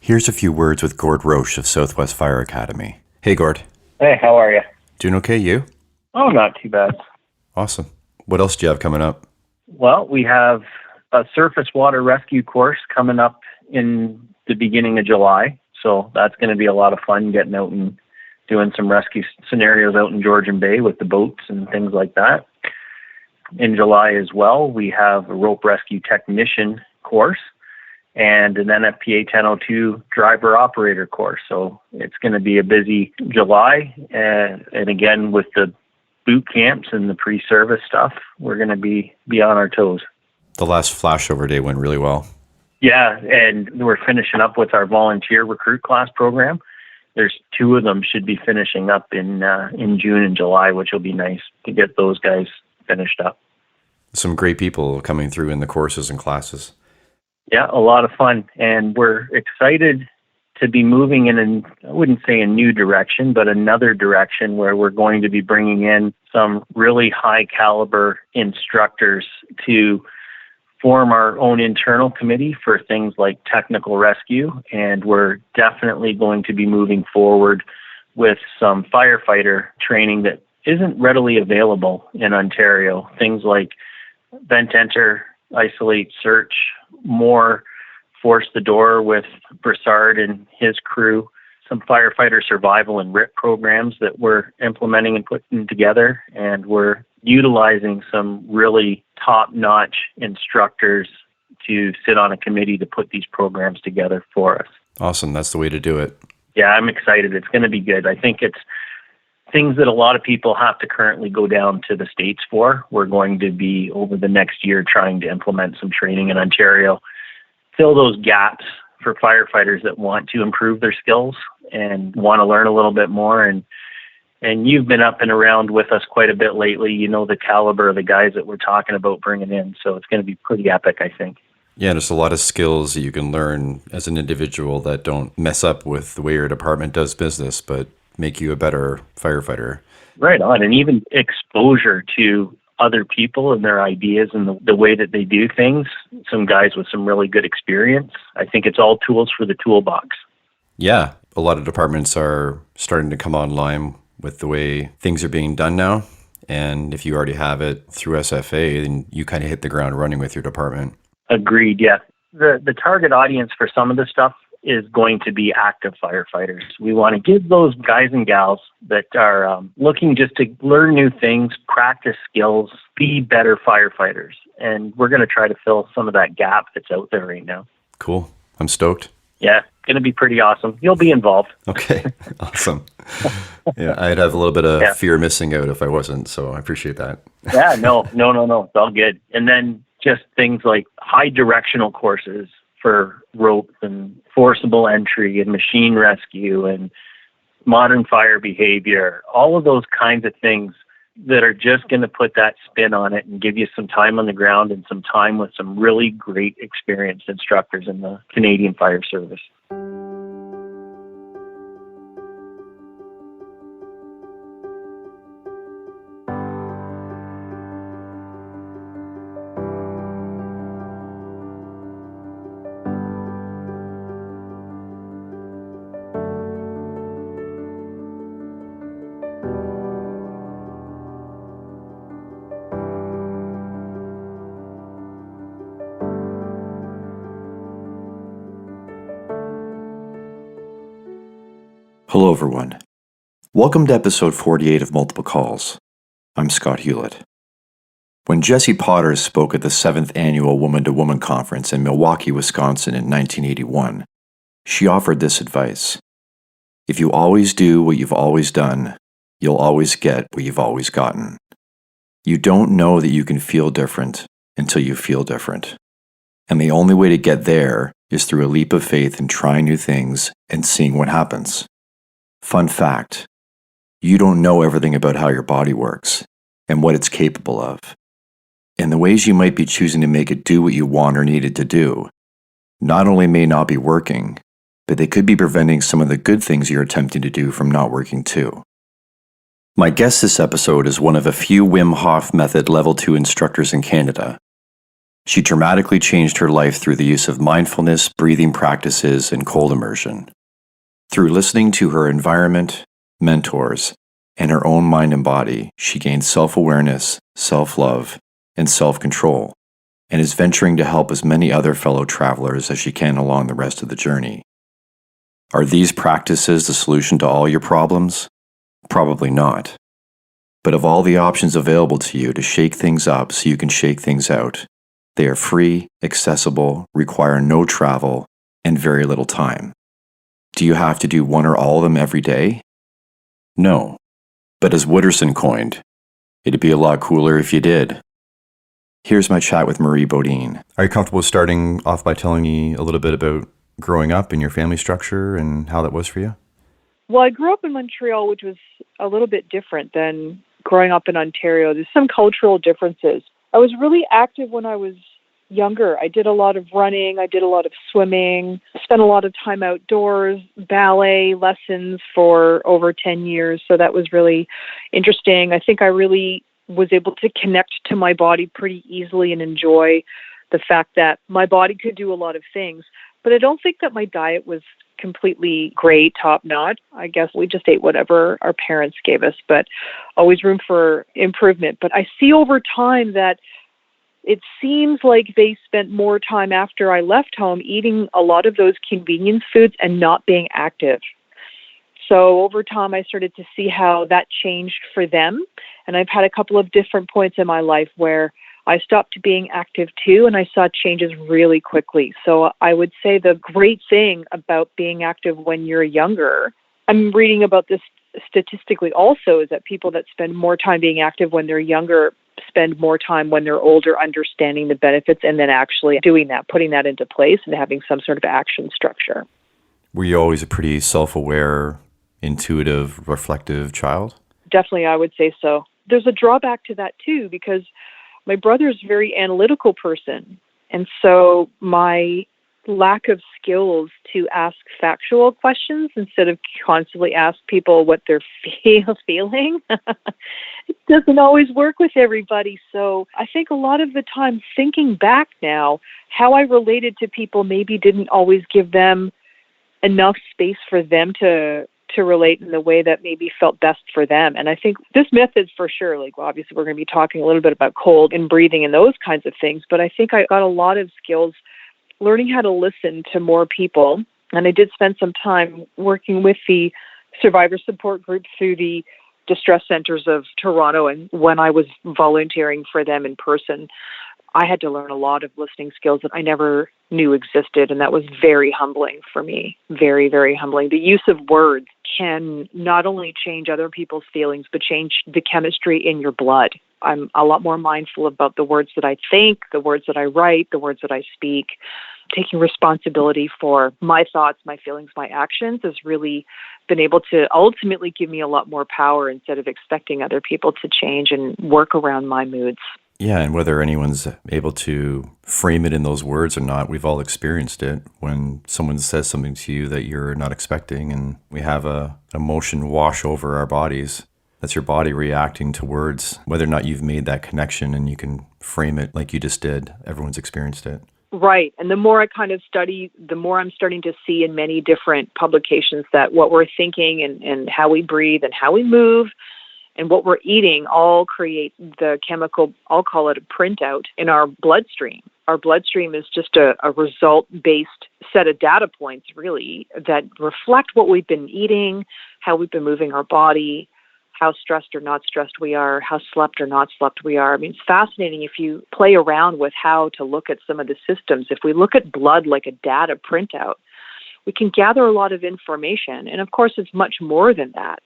Here's a few words with Gord Roche of Southwest Fire Academy. Hey, Gord. Hey, how are you? Doing okay, you? Oh, not too bad. Awesome. What else do you have coming up? Well, we have a surface water rescue course coming up in the beginning of July. So that's going to be a lot of fun, getting out and doing some rescue scenarios out in Georgian Bay with the boats and things like that. In July as well, we have a rope rescue technician course and an NFPA 1002 driver operator course. So it's going to be a busy July. And again, with the boot camps and the pre-service stuff, we're going to be on our toes. The last flashover day went really well. Yeah, and we're finishing up with our volunteer recruit class program. There's 2 of them should be finishing up in June and July, which will be nice to get those guys finished up. Some great people coming through in the courses and classes. Yeah, a lot of fun. And we're excited to be moving in, I wouldn't say a new direction, but another direction where we're going to be bringing in some really high caliber instructors to form our own internal committee for things like technical rescue. And we're definitely going to be moving forward with some firefighter training that isn't readily available in Ontario. Things like vent enter, isolate, search, more force the door with Broussard and his crew, some firefighter survival and RIP programs that we're implementing and putting together. And we're utilizing some really top-notch instructors to sit on a committee to put these programs together for us. Awesome. That's the way to do it. Yeah, I'm excited. It's going to be good. I think it's things that a lot of people have to currently go down to the States for. We're going to be, over the next year, trying to implement some training in Ontario, fill those gaps for firefighters that want to improve their skills and want to learn a little bit more. And you've been up and around with us quite a bit lately. You know the caliber of the guys that we're talking about bringing in. So it's going to be pretty epic, I think. Yeah, there's a lot of skills that you can learn as an individual that don't mess up with the way your department does business, but make you a better firefighter. Right on. And even exposure to other people and their ideas and the way that they do things. Some guys with some really good experience. I think it's all tools for the toolbox. Yeah, a lot of departments are starting to come online with the way things are being done now. And if you already have it through SFA, then you kind of hit the ground running with your department. Agreed, yeah. The target audience for some of this stuff is going to be active firefighters. We want to give those guys and gals that are looking just to learn new things, practice skills, be better firefighters. And we're going to try to fill some of that gap that's out there right now. Cool. I'm stoked. Yeah, going to be pretty awesome. You'll be involved. Okay, awesome. Yeah, I'd have a little bit of fear missing out if I wasn't, so I appreciate that. Yeah, no. It's all good. And then just things like high directional courses for rope and forcible entry and machine rescue and modern fire behavior, all of those kinds of things that are just going to put that spin on it and give you some time on the ground and some time with some really great experienced instructors in the Canadian Fire Service. Hello, everyone. Welcome to episode 48 of Multiple Calls. I'm Scott Hewlett. When Jessie Potter spoke at the 7th Annual Woman to Woman Conference in Milwaukee, Wisconsin in 1981, she offered this advice. If you always do what you've always done, you'll always get what you've always gotten. You don't know that you can feel different until you feel different. And the only way to get there is through a leap of faith and trying new things and seeing what happens. Fun fact, you don't know everything about how your body works and what it's capable of. And the ways you might be choosing to make it do what you want or need it to do not only may not be working, but they could be preventing some of the good things you're attempting to do from not working too. My guest this episode is one of a few Wim Hof Method Level 2 instructors in Canada. She dramatically changed her life through the use of mindfulness, breathing practices, and cold immersion. Through listening to her environment, mentors, and her own mind and body, she gained self-awareness, self-love, and self-control, and is venturing to help as many other fellow travelers as she can along the rest of the journey. Are these practices the solution to all your problems? Probably not. But of all the options available to you to shake things up so you can shake things out, they are free, accessible, require no travel, and very little time. Do you have to do one or all of them every day? No. But as Wooderson coined, it'd be a lot cooler if you did. Here's my chat with Marie Bodine. Are you comfortable starting off by telling me a little bit about growing up and your family structure and how that was for you? Well, I grew up in Montreal, which was a little bit different than growing up in Ontario. There's some cultural differences. I was really active when I was younger. I did a lot of running. I did a lot of swimming, spent a lot of time outdoors, ballet lessons for over 10 years. So that was really interesting. I think I really was able to connect to my body pretty easily and enjoy the fact that my body could do a lot of things. But I don't think that my diet was completely great, top-notch. I guess we just ate whatever our parents gave us, but always room for improvement. But I see over time that it seems like they spent more time after I left home eating a lot of those convenience foods and not being active. So over time, I started to see how that changed for them. And I've had a couple of different points in my life where I stopped being active too, and I saw changes really quickly. So I would say the great thing about being active when you're younger, I'm reading about this statistically also, is that people that spend more time being active when they're younger spend more time when they're older understanding the benefits and then actually doing that, putting that into place and having some sort of action structure. Were you always a pretty self-aware, intuitive, reflective child? Definitely, I would say so. There's a drawback to that too, because my brother's a very analytical person. And so my lack of skills to ask factual questions instead of constantly ask people what they're feeling, it doesn't always work with everybody. So I think a lot of the time, thinking back now, how I related to people maybe didn't always give them enough space for them to relate in the way that maybe felt best for them. And I think this method's for sure, like, well, obviously we're going to be talking a little bit about cold and breathing and those kinds of things, but I think I got a lot of skills learning how to listen to more people. And I did spend some time working with the survivor support group through the distress centers of Toronto. And when I was volunteering for them in person, I had to learn a lot of listening skills that I never knew existed. And that was very humbling for me. Very, very humbling. The use of words can not only change other people's feelings, but change the chemistry in your blood. I'm a lot more mindful about the words that I think, the words that I write, the words that I speak. Taking responsibility for my thoughts, my feelings, my actions has really been able to ultimately give me a lot more power instead of expecting other people to change and work around my moods. Yeah, and whether anyone's able to frame it in those words or not, we've all experienced it when someone says something to you that you're not expecting, and we have a emotion wash over our bodies. That's your body reacting to words, whether or not you've made that connection and you can frame it like you just did. Everyone's experienced it. Right. And the more I kind of study, the more I'm starting to see in many different publications that what we're thinking and how we breathe and how we move and what we're eating all create the chemical, I'll call it a printout, in our bloodstream. Our bloodstream is just a result-based set of data points, really, that reflect what we've been eating, how we've been moving our body, how stressed or not stressed we are, how slept or not slept we are. I mean, it's fascinating if you play around with how to look at some of the systems. If we look at blood like a data printout, we can gather a lot of information. And of course, it's much more than that.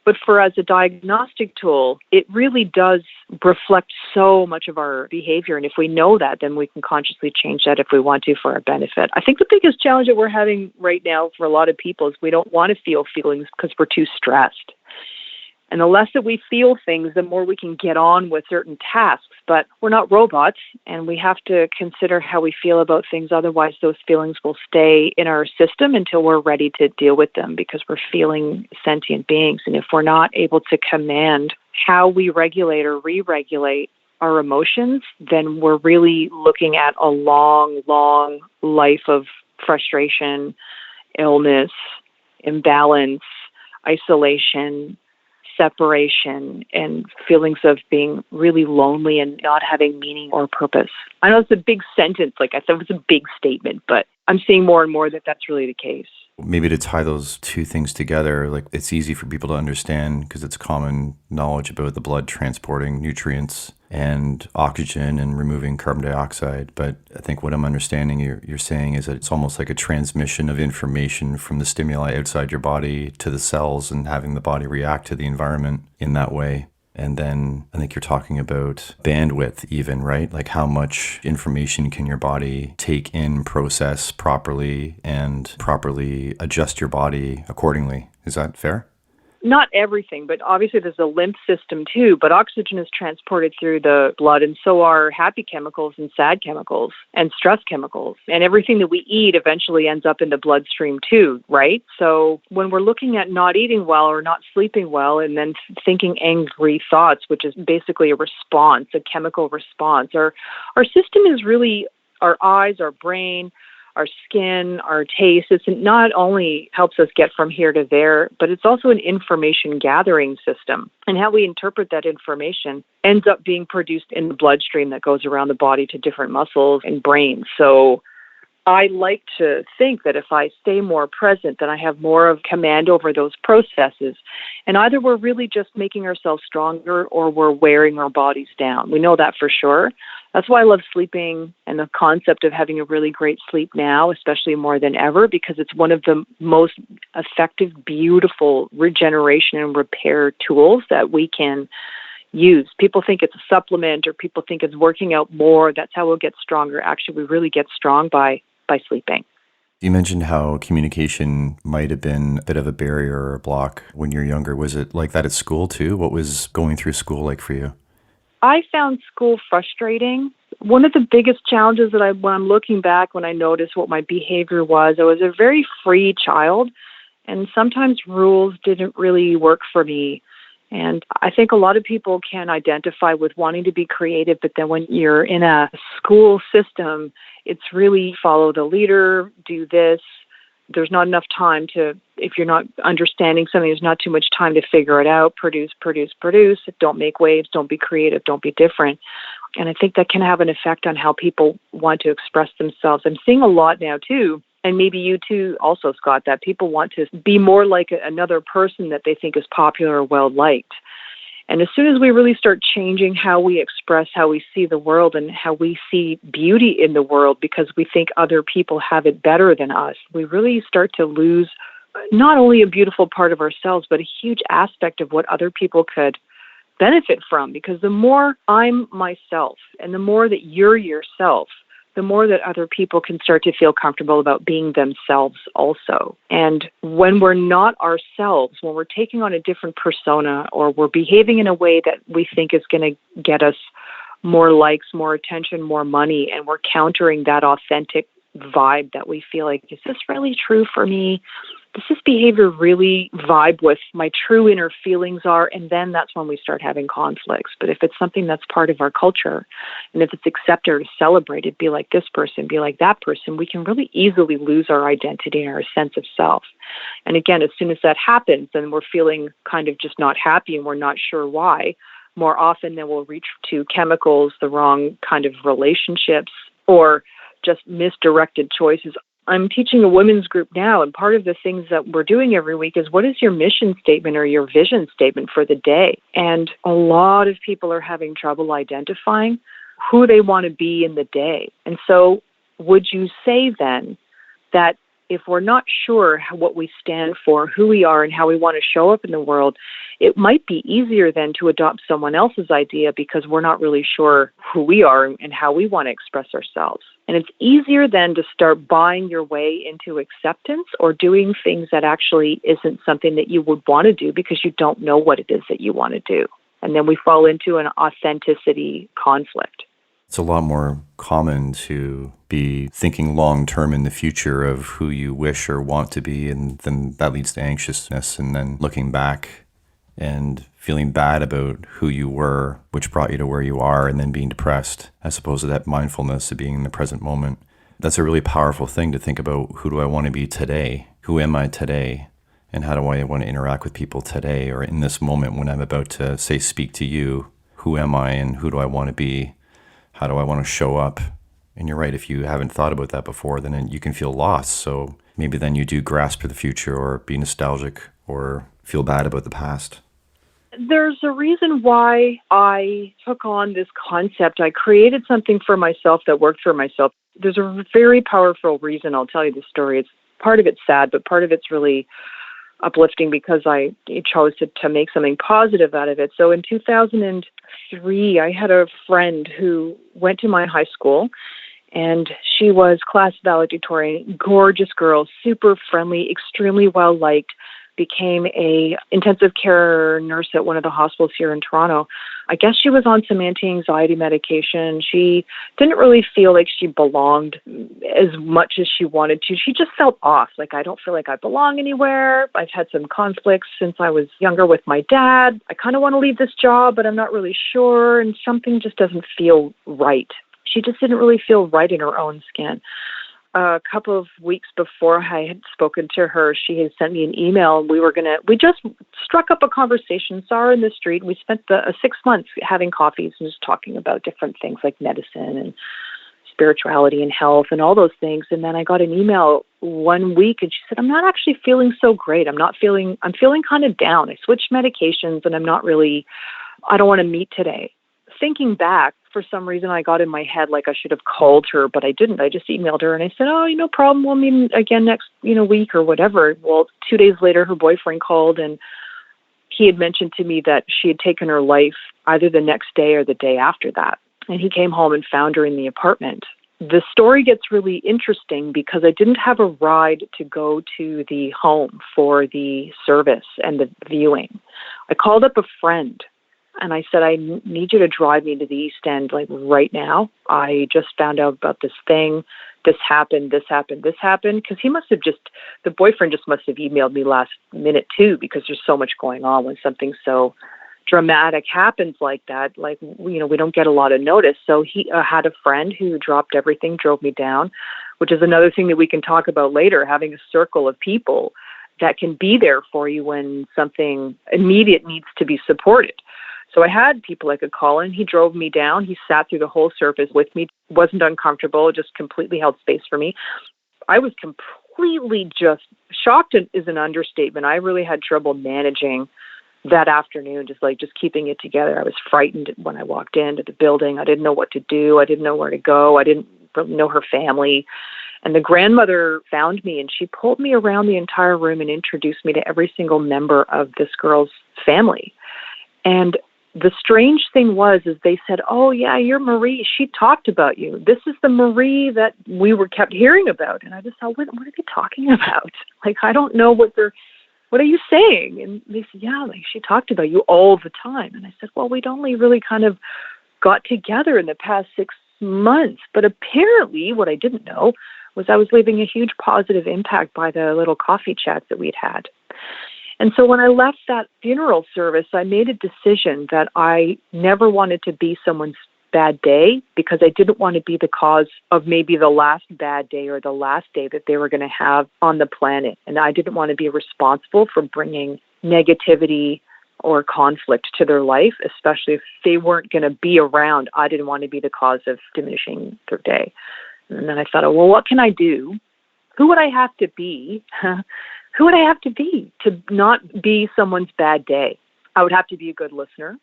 But for as a diagnostic tool, it really does reflect so much of our behavior. And if we know that, then we can consciously change that if we want to for our benefit. I think the biggest challenge that we're having right now for a lot of people is we don't want to feel feelings because we're too stressed. And the less that we feel things, the more we can get on with certain tasks. But we're not robots, and we have to consider how we feel about things. Otherwise, those feelings will stay in our system until we're ready to deal with them because we're feeling sentient beings. And if we're not able to command how we regulate or re-regulate our emotions, then we're really looking at a long, long life of frustration, illness, imbalance, isolation, separation, and feelings of being really lonely and not having meaning or purpose. I know it's a big sentence, like I thought it was a big statement, but I'm seeing more and more that that's really the case. Maybe to tie those two things together, like it's easy for people to understand because it's common knowledge about the blood transporting nutrients and oxygen and removing carbon dioxide. But I think what I'm understanding you're saying is that it's almost like a transmission of information from the stimuli outside your body to the cells and having the body react to the environment in that way. And then I think you're talking about bandwidth even, right? Like how much information can your body take in, process properly, and properly adjust your body accordingly. Is that fair? Not everything, but obviously there's a lymph system too, but oxygen is transported through the blood, and so are happy chemicals and sad chemicals and stress chemicals. And everything that we eat eventually ends up in the bloodstream too, right? So when we're looking at not eating well or not sleeping well and then thinking angry thoughts, which is basically a response, a chemical response, our system is really our eyes, our brain, our skin, our taste. It not only helps us get from here to there, but it's also an information gathering system. And how we interpret that information ends up being produced in the bloodstream that goes around the body to different muscles and brains. So I like to think that if I stay more present, then I have more of command over those processes. And either we're really just making ourselves stronger or we're wearing our bodies down. We know that for sure. That's why I love sleeping and the concept of having a really great sleep now, especially more than ever, because it's one of the most effective, beautiful regeneration and repair tools that we can use. People think it's a supplement or people think it's working out more. That's how we'll get stronger. Actually, we really get strong by sleeping. You mentioned how communication might have been a bit of a barrier or a block when you're younger. Was it like that at school too? What was going through school like for you? I found school frustrating. One of the biggest challenges that when I'm looking back, when I noticed what my behavior was, I was a very free child, and sometimes rules didn't really work for me. And I think a lot of people can identify with wanting to be creative, but then when you're in a school system, it's really follow the leader, do this. There's not enough time to, if you're not understanding something, there's not too much time to figure it out, produce. Don't make waves, don't be creative, don't be different. And I think that can have an effect on how people want to express themselves. I'm seeing a lot now too, and maybe you too also, Scott, that people want to be more like another person that they think is popular or well-liked. And as soon as we really start changing how we express, how we see the world and how we see beauty in the world because we think other people have it better than us, we really start to lose not only a beautiful part of ourselves, but a huge aspect of what other people could benefit from. Because the more I'm myself and the more that you're yourself, the more that other people can start to feel comfortable about being themselves also. And when we're not ourselves, when we're taking on a different persona or we're behaving in a way that we think is going to get us more likes, more attention, more money, and we're countering that authentic vibe that we feel like, is this really true for me? Does this behavior really vibe with my true inner feelings are? And then that's when we start having conflicts. But if it's something that's part of our culture, and if it's accepted or celebrated, be like this person, be like that person, we can really easily lose our identity and our sense of self. And again, as soon as that happens, then we're feeling kind of just not happy and we're not sure why. More often than we'll reach to chemicals, the wrong kind of relationships, or just misdirected choices. I'm teaching a women's group now, and part of the things that we're doing every week is what is your mission statement or your vision statement for the day? And a lot of people are having trouble identifying who they want to be in the day. And so would you say then that if we're not sure what we stand for, who we are, and how we want to show up in the world, it might be easier then to adopt someone else's idea because we're not really sure who we are and how we want to express ourselves. And it's easier then to start buying your way into acceptance or doing things that actually isn't something that you would want to do because you don't know what it is that you want to do. And then we fall into an authenticity conflict. It's a lot more common to be thinking long-term in the future of who you wish or want to be, and then that leads to anxiousness, and then looking back and feeling bad about who you were, which brought you to where you are, and then being depressed, as opposed to that mindfulness of being in the present moment. That's a really powerful thing to think about. Who do I want to be today? Who am I today? And how do I want to interact with people today, or in this moment when I'm about to, say, speak to you? Who am I and who do I want to be? How do I want to show up? And you're right, if you haven't thought about that before, then you can feel lost. So maybe then you do grasp for the future or be nostalgic or feel bad about the past. There's a reason why I took on this concept. I created something for myself that worked for myself. There's a very powerful reason. I'll tell you the story. Part of it's sad, but part of it's really uplifting because I chose to make something positive out of it. So in 2003, I had a friend who went to my high school, and she was class valedictorian, gorgeous girl, super friendly, extremely well-liked, became a intensive care nurse at one of the hospitals here in Toronto. I guess she was on some anti-anxiety medication. She didn't really feel like she belonged as much as she wanted to. She just felt off. Like, I don't feel like I belong anywhere. I've had some conflicts since I was younger with my dad. I kind of want to leave this job, but I'm not really sure. And something just doesn't feel right. She just didn't really feel right in her own skin. A couple of weeks before I had spoken to her, she had sent me an email, and we just struck up a conversation, saw her in the street. We spent 6 months having coffees and just talking about different things like medicine and spirituality and health and all those things. And then I got an email one week, and she said, I'm not actually feeling so great. I'm feeling kind of down. I switched medications, and I don't want to meet today. Thinking back, for some reason, I got in my head like I should have called her, but I didn't. I just emailed her and I said, no problem. We'll meet again next, week or whatever. Well, 2 days later, her boyfriend called, and he had mentioned to me that she had taken her life either the next day or the day after that. And he came home and found her in the apartment. The story gets really interesting because I didn't have a ride to go to the home for the service and the viewing. I called up a friend. And I said, I need you to drive me to the East End, like right now. I just found out about this thing. This happened. Because the boyfriend just must have emailed me last minute too, because there's so much going on when something so dramatic happens like that. Like, we don't get a lot of notice. So he had a friend who dropped everything, drove me down, which is another thing that we can talk about later, having a circle of people that can be there for you when something immediate needs to be supported. So I had people I could call, and he drove me down. He sat through the whole service with me, wasn't uncomfortable, just completely held space for me. I was completely just shocked is an understatement. I really had trouble managing that afternoon, just keeping it together. I was frightened when I walked into the building. I didn't know what to do. I didn't know where to go. I didn't really know her family. And the grandmother found me, and she pulled me around the entire room and introduced me to every single member of this girl's family. And the strange thing was they said, oh, yeah, you're Marie. She talked about you. This is the Marie that we were kept hearing about. And I just thought, what are they talking about? Like, I don't know what are you saying? And they said, yeah, like she talked about you all the time. And I said, well, we'd only really kind of got together in the past 6 months. But apparently what I didn't know was I was leaving a huge positive impact by the little coffee chats that we'd had. And so when I left that funeral service, I made a decision that I never wanted to be someone's bad day, because I didn't want to be the cause of maybe the last bad day or the last day that they were going to have on the planet. And I didn't want to be responsible for bringing negativity or conflict to their life, especially if they weren't going to be around. I didn't want to be the cause of diminishing their day. And then I thought, well, what can I do? Who would I have to be? Who would I have to be to not be someone's bad day? I would have to be a good listener.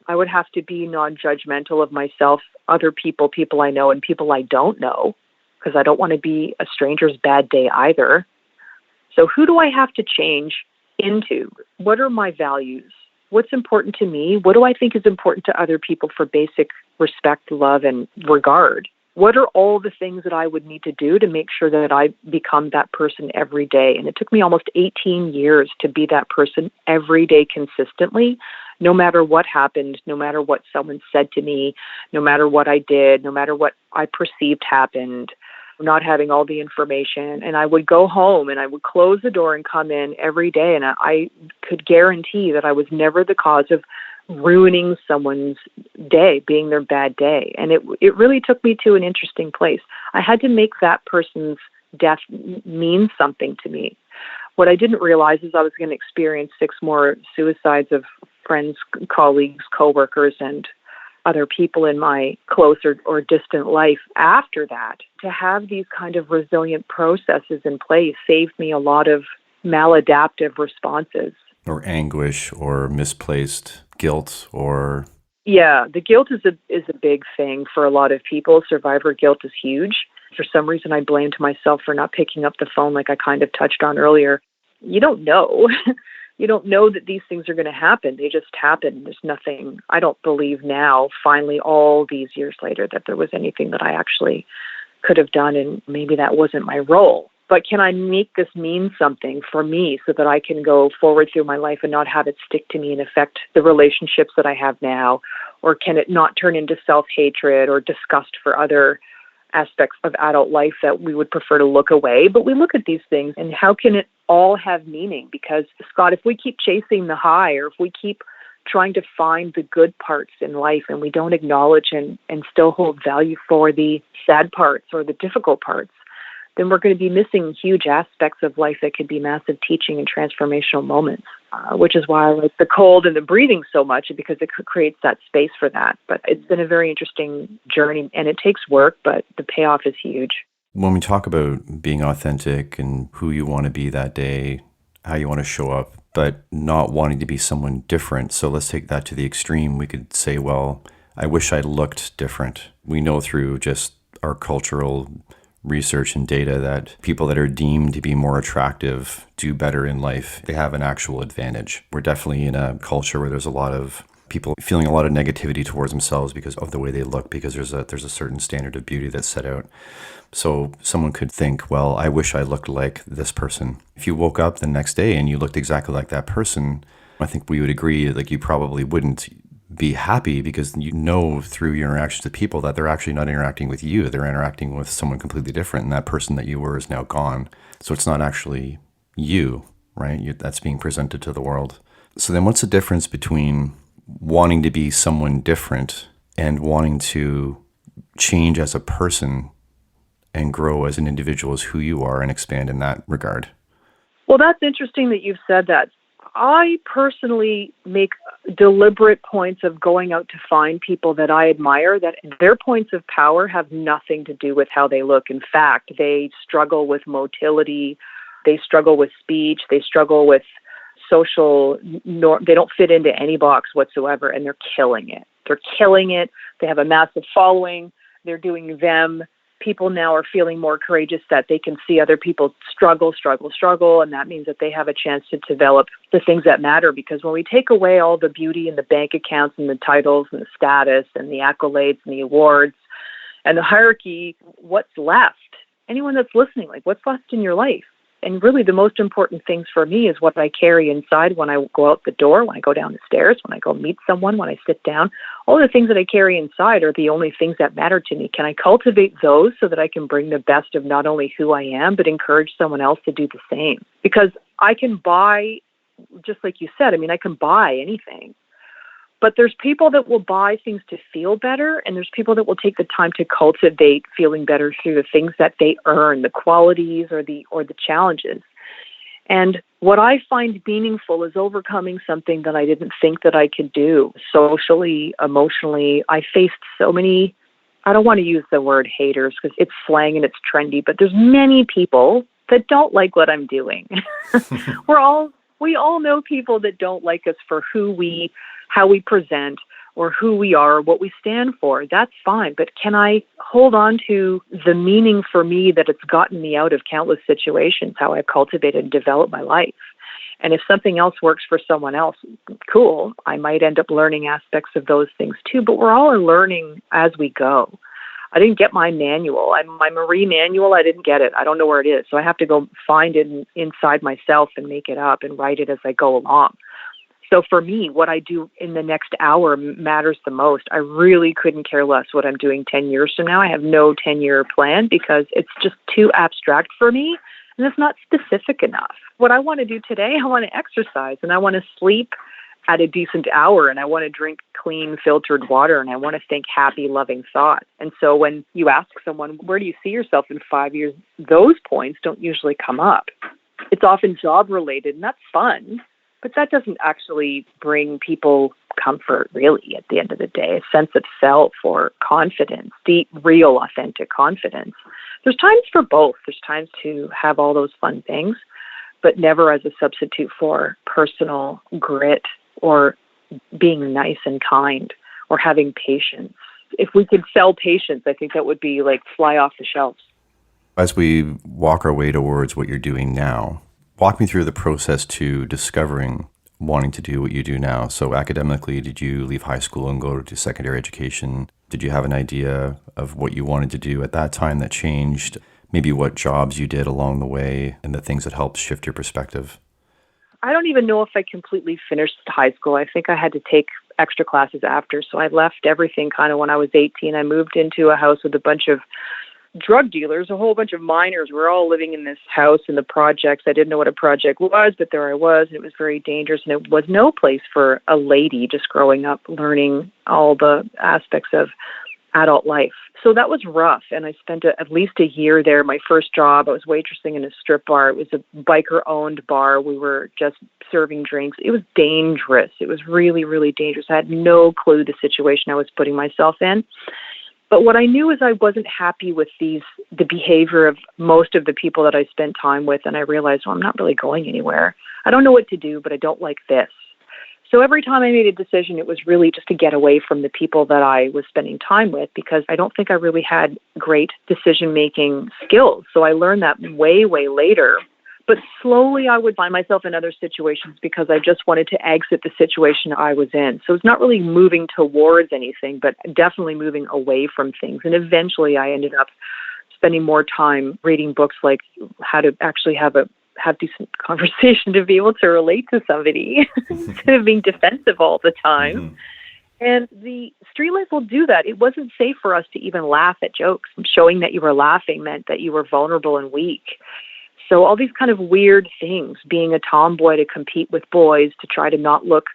I would have to be non-judgmental of myself, other people I know and people I don't know, because I don't want to be a stranger's bad day either. So who do I have to change into? What are my values? What's important to me? What do I think is important to other people for basic respect, love, and regard? What are all the things that I would need to do to make sure that I become that person every day? And it took me almost 18 years to be that person every day consistently, no matter what happened, no matter what someone said to me, no matter what I did, no matter what I perceived happened. not having all the information. And I would go home and I would close the door and come in every day. And I could guarantee that I was never the cause of ruining someone's day, being their bad day. And it really took me to an interesting place. I had to make that person's death mean something to me. What I didn't realize is I was going to experience 6 more suicides of friends, colleagues, coworkers, and other people in my close or distant life after that. To have these kind of resilient processes in place saved me a lot of maladaptive responses. Or anguish or misplaced guilt or... Yeah, the guilt is a big thing for a lot of people. Survivor guilt is huge. For some reason, I blamed myself for not picking up the phone like I kind of touched on earlier. You don't know. You don't know that these things are going to happen. They just happen. There's nothing, I don't believe now, finally, all these years later, that there was anything that I actually could have done, and maybe that wasn't my role. But can I make this mean something for me so that I can go forward through my life and not have it stick to me and affect the relationships that I have now? Or can it not turn into self-hatred or disgust for other aspects of adult life that we would prefer to look away? But we look at these things, and how can it all have meaning? Because, Scott, if we keep chasing the high, or if we keep trying to find the good parts in life and we don't acknowledge and still hold value for the sad parts or the difficult parts, then we're going to be missing huge aspects of life that could be massive teaching and transformational moments, which is why I like the cold and the breathing so much, because it creates that space for that. But it's been a very interesting journey, and it takes work, but the payoff is huge. When we talk about being authentic and who you want to be that day, how you want to show up, but not wanting to be someone different. So let's take that to the extreme. We could say, well, I wish I looked different. We know through just our cultural research and data that people that are deemed to be more attractive do better in life. They have an actual advantage. We're definitely in a culture where there's a lot of people feeling a lot of negativity towards themselves because of the way they look, because there's a certain standard of beauty that's set out. So someone could think, well, I wish I looked like this person. If you woke up the next day and you looked exactly like that person, I think we would agree, like, you probably wouldn't be happy, because you know through your interactions with people that they're actually not interacting with you. They're interacting with someone completely different, and that person that you were is now gone. So it's not actually you, right? That's being presented to the world. So then what's the difference between wanting to be someone different and wanting to change as a person and grow as an individual, as who you are, and expand in that regard? Well, that's interesting that you've said that. I personally make deliberate points of going out to find people that I admire, that their points of power have nothing to do with how they look. In fact, they struggle with motility, they struggle with speech, they struggle with social norm. They don't fit into any box whatsoever, and they're killing it. They're killing it. They have a massive following. They're doing them. People now are feeling more courageous that they can see other people struggle, and that means that they have a chance to develop the things that matter. Because when we take away all the beauty and the bank accounts and the titles and the status and the accolades and the awards and the hierarchy, what's left? Anyone that's listening, like, what's left in your life? And really the most important things for me is what I carry inside when I go out the door, when I go down the stairs, when I go meet someone, when I sit down. All the things that I carry inside are the only things that matter to me. Can I cultivate those so that I can bring the best of not only who I am, but encourage someone else to do the same? Because I can buy, just like you said, I can buy anything. But there's people that will buy things to feel better, and there's people that will take the time to cultivate feeling better through the things that they earn, the qualities or the challenges. And what I find meaningful is overcoming something that I didn't think that I could do socially, emotionally. I faced so many, I don't want to use the word haters because it's slang and it's trendy, but there's many people that don't like what I'm doing. We all know people that don't like us for how we present or who we are, or what we stand for. That's fine. But can I hold on to the meaning for me that it's gotten me out of countless situations, how I've cultivated and developed my life? And if something else works for someone else, cool. I might end up learning aspects of those things too, but we're all learning as we go. I didn't get my manual. My Marie manual, I didn't get it. I don't know where it is. So I have to go find it inside myself and make it up and write it as I go along. So for me, what I do in the next hour matters the most. I really couldn't care less what I'm doing 10 years from now. I have no 10-year plan because it's just too abstract for me and it's not specific enough. What I want to do today, I want to exercise and I want to sleep at a decent hour and I want to drink clean filtered water and I want to think happy, loving thoughts. And so when you ask someone, where do you see yourself in 5 years? Those points don't usually come up. It's often job related and that's fun, but that doesn't actually bring people comfort really at the end of the day, a sense of self or confidence, deep, real, authentic confidence. There's times for both. There's times to have all those fun things, but never as a substitute for personal grit or being nice and kind or having patience. If we could sell patience, I think that would be like fly off the shelves. As we walk our way towards what you're doing now, walk me through the process to discovering wanting to do what you do now. So academically, did you leave high school and go to secondary education? Did you have an idea of what you wanted to do at that time that changed? Maybe what jobs you did along the way and the things that helped shift your perspective? I don't even know if I completely finished high school. I think I had to take extra classes after. So I left everything kind of when I was 18. I moved into a house with a bunch of drug dealers, a whole bunch of minors. We're all living in this house in the projects. I didn't know what a project was, but there I was, and it was very dangerous. And it was no place for a lady just growing up, learning all the aspects of adult life. So that was rough. And I spent at least a year there. My first job, I was waitressing in a strip bar. It was a biker-owned bar. We were just serving drinks. It was dangerous. It was really, really dangerous. I had no clue the situation I was putting myself in. But what I knew is I wasn't happy with the behavior of most of the people that I spent time with. And I realized, well, I'm not really going anywhere. I don't know what to do, but I don't like this. So every time I made a decision, it was really just to get away from the people that I was spending time with because I don't think I really had great decision-making skills. So I learned that way, way later. But slowly I would find myself in other situations because I just wanted to exit the situation I was in. So it's not really moving towards anything, but definitely moving away from things. And eventually I ended up spending more time reading books like how to actually have decent conversation to be able to relate to somebody instead of being defensive all the time. Mm-hmm. And the street life will do that. It wasn't safe for us to even laugh at jokes. Showing that you were laughing meant that you were vulnerable and weak. So all these kind of weird things, being a tomboy to compete with boys, to try to not look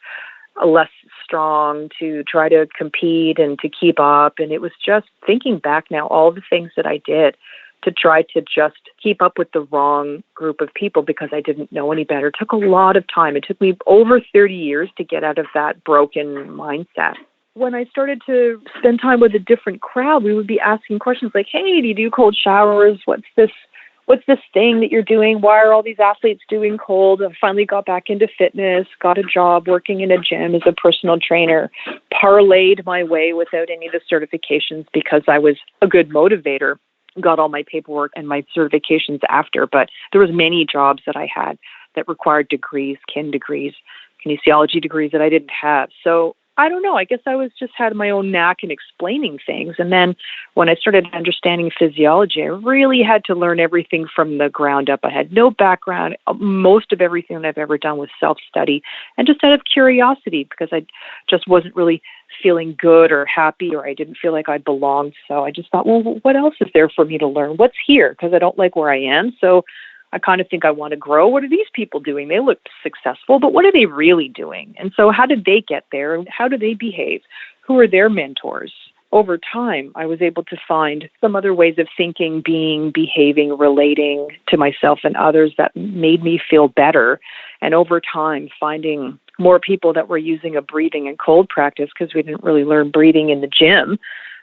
less strong, to try to compete and to keep up. And it was just thinking back now, all the things that I did to try to just keep up with the wrong group of people because I didn't know any better. It took a lot of time. It took me over 30 years to get out of that broken mindset. When I started to spend time with a different crowd, we would be asking questions like, hey, do you do cold showers? What's this thing that you're doing? Why are all these athletes doing cold? I finally got back into fitness, got a job working in a gym as a personal trainer, parlayed my way without any of the certifications because I was a good motivator. Got all my paperwork and my certifications after, but there was many jobs that I had that required degrees, kinesiology degrees that I didn't have. So I don't know. I guess I was just had my own knack in explaining things. And then when I started understanding physiology, I really had to learn everything from the ground up. I had no background. Most of everything that I've ever done was self-study and just out of curiosity because I just wasn't really feeling good or happy or I didn't feel like I belonged. So I just thought, well, what else is there for me to learn? What's here? Because I don't like where I am. So I kind of think I want to grow. What are these people doing? They look successful, but what are they really doing? And so how did they get there? And how do they behave? Who are their mentors? Over time, I was able to find some other ways of thinking, being, behaving, relating to myself and others that made me feel better. And over time, finding more people that were using a breathing and cold practice because we didn't really learn breathing in the gym.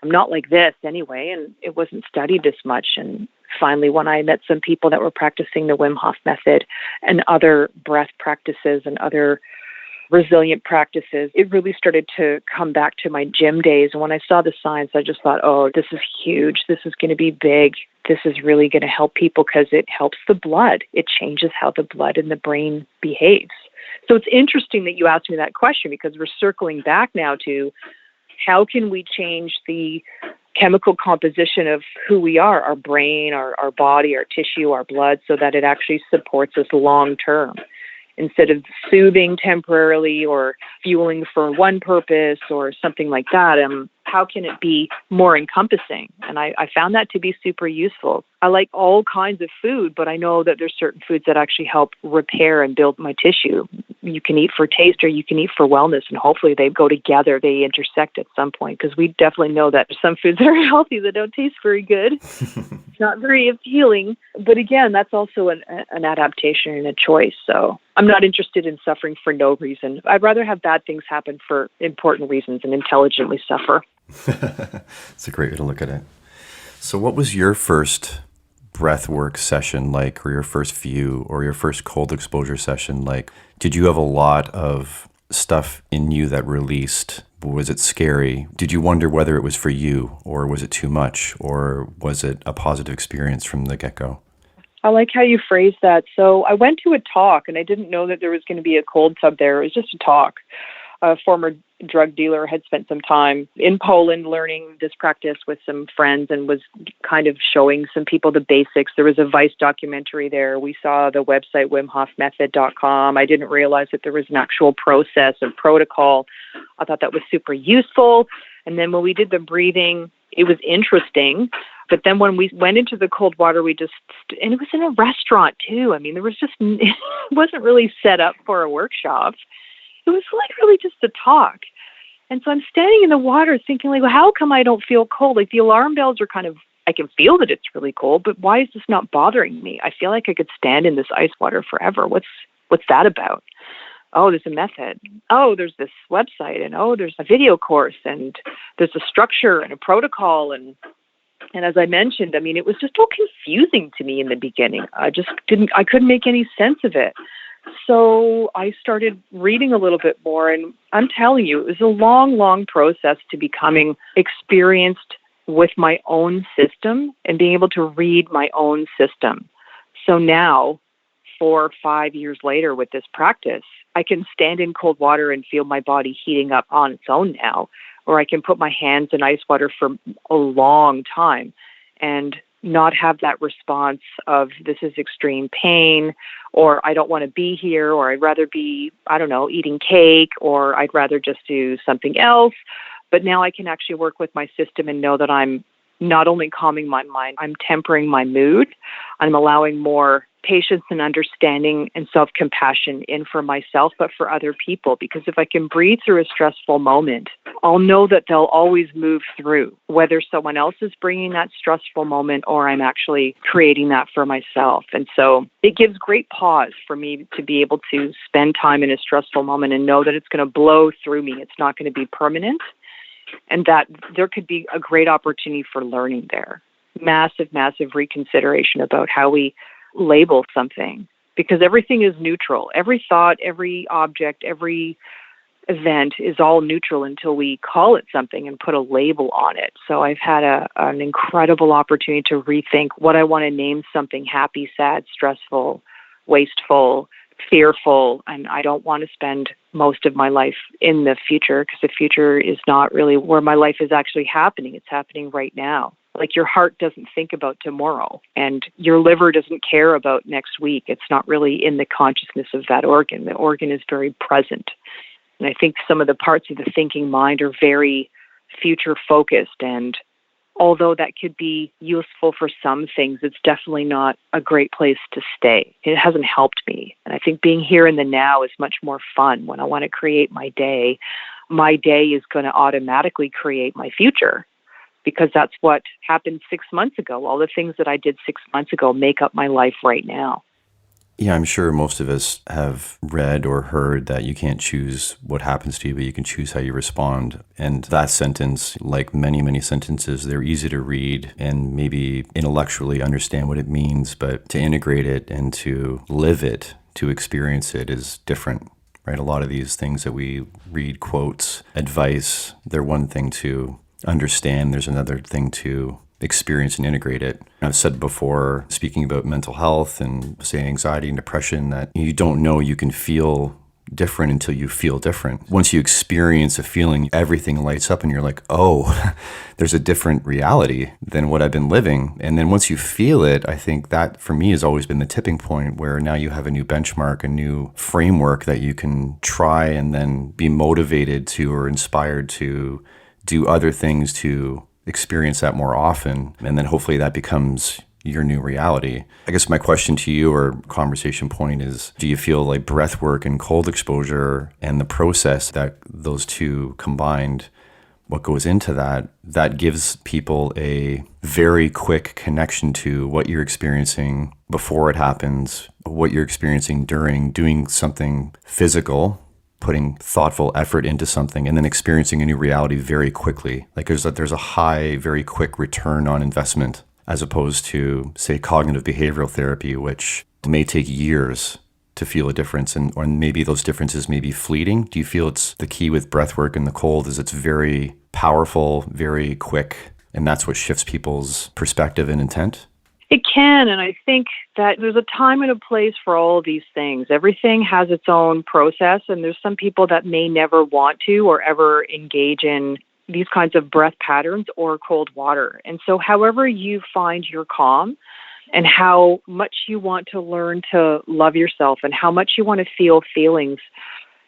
Not like this anyway, and it wasn't studied as much. And finally, when I met some people that were practicing the Wim Hof Method and other breath practices and other resilient practices, it really started to come back to my gym days. And when I saw the science, I just thought, oh, this is huge. This is going to be big. This is really going to help people because it helps the blood. It changes how the blood in the brain behaves. So it's interesting that you asked me that question because we're circling back now to how can we change the chemical composition of who we are, our brain, our body, our tissue, our blood, so that it actually supports us long term. instead of soothing temporarily or fueling for one purpose or something like that. How can it be more encompassing? And I found that to be super useful. I like all kinds of food, but I know that there's certain foods that actually help repair and build my tissue. You can eat for taste or you can eat for wellness, and hopefully they go together, they intersect at some point, because we definitely know that some foods are healthy that don't taste very good. It's not very appealing. But again, that's also an adaptation and a choice. So I'm not interested in suffering for no reason. I'd rather have bad things happen for important reasons and intelligently suffer. It's a great way to look at it. So what was your first breath work session like, or your first few, or your first cold exposure session like? Did you have a lot of stuff in you that released? Was it scary? Did you wonder whether it was for you, or was it too much, or was it a positive experience from the get-go? I like how you phrased that. So I went to a talk, and I didn't know that there was going to be a cold tub there. It was just a talk. A former drug dealer had spent some time in Poland learning this practice with some friends and was kind of showing some people the basics. There was a Vice documentary there. We saw the website wimhofmethod.com. I didn't realize that there was an actual process and protocol. I thought that was super useful. And then when we did the breathing, it was interesting. But then when we went into the cold water, and it was in a restaurant too. I mean, it wasn't really set up for a workshop. It was like really just a talk. And so I'm standing in the water thinking, like, well, how come I don't feel cold? Like the alarm bells are I can feel that it's really cold, but why is this not bothering me? I feel like I could stand in this ice water forever. What's that about? Oh, there's a method. Oh, there's this website, and oh, there's a video course, and there's a structure and a protocol. And as I mentioned, I mean, it was just all confusing to me in the beginning. I couldn't make any sense of it. So I started reading a little bit more, and I'm telling you, it was a long, long process to becoming experienced with my own system and being able to read my own system. So now, 4 or 5 years later with this practice, I can stand in cold water and feel my body heating up on its own now, or I can put my hands in ice water for a long time and not have that response of this is extreme pain, or I don't want to be here, or I'd rather be, I don't know, eating cake, or I'd rather just do something else. But now I can actually work with my system and know that I'm not only calming my mind, I'm tempering my mood. I'm allowing more patience and understanding and self-compassion in for myself, but for other people. Because if I can breathe through a stressful moment, I'll know that they'll always move through, whether someone else is bringing that stressful moment or I'm actually creating that for myself. And so it gives great pause for me to be able to spend time in a stressful moment and know that it's going to blow through me. It's not going to be permanent, and that there could be a great opportunity for learning there. Massive, massive reconsideration about how we label something, because everything is neutral. Every thought, every object, every event is all neutral until we call it something and put a label on it. So I've had an incredible opportunity to rethink what I want to name something: happy, sad, stressful, wasteful, fearful. And I don't want to spend most of my life in the future, because the future is not really where my life is actually happening. It's happening right now. Like your heart doesn't think about tomorrow, and your liver doesn't care about next week. It's not really in the consciousness of that organ. The organ is very present. And I think some of the parts of the thinking mind are very future focused. And although that could be useful for some things, it's definitely not a great place to stay. It hasn't helped me. And I think being here in the now is much more fun. When I want to create my day is going to automatically create my future, because that's what happened 6 months ago. All the things that I did 6 months ago make up my life right now. Yeah, I'm sure most of us have read or heard that you can't choose what happens to you, but you can choose how you respond. And that sentence, like many, many sentences, they're easy to read and maybe intellectually understand what it means, but to integrate it and to live it, to experience it is different, right? A lot of these things that we read, quotes, advice, they're one thing to understand. There's another thing to experience and integrate it. I've said before, speaking about mental health and say anxiety and depression, that you don't know you can feel different until you feel different. Once you experience a feeling, everything lights up and you're like, oh, there's a different reality than what I've been living. And then once you feel it, I think that for me has always been the tipping point where now you have a new benchmark, a new framework that you can try and then be motivated to or inspired to do other things to experience that more often. And then hopefully that becomes your new reality. I guess my question to you or conversation point is, do you feel like breath work and cold exposure and the process that those two combined, what goes into that gives people a very quick connection to what you're experiencing before it happens, what you're experiencing during doing something physical, putting thoughtful effort into something, and then experiencing a new reality very quickly. Like there's a high, very quick return on investment, as opposed to, say, cognitive behavioral therapy, which may take years to feel a difference, or maybe those differences may be fleeting. Do you feel it's the key with breath work and the cold is it's very powerful, very quick, and that's what shifts people's perspective and intent? It can, and I think that there's a time and a place for all of these things. Everything has its own process, and there's some people that may never want to or ever engage in these kinds of breath patterns or cold water. And so however you find your calm and how much you want to learn to love yourself and how much you want to feel feelings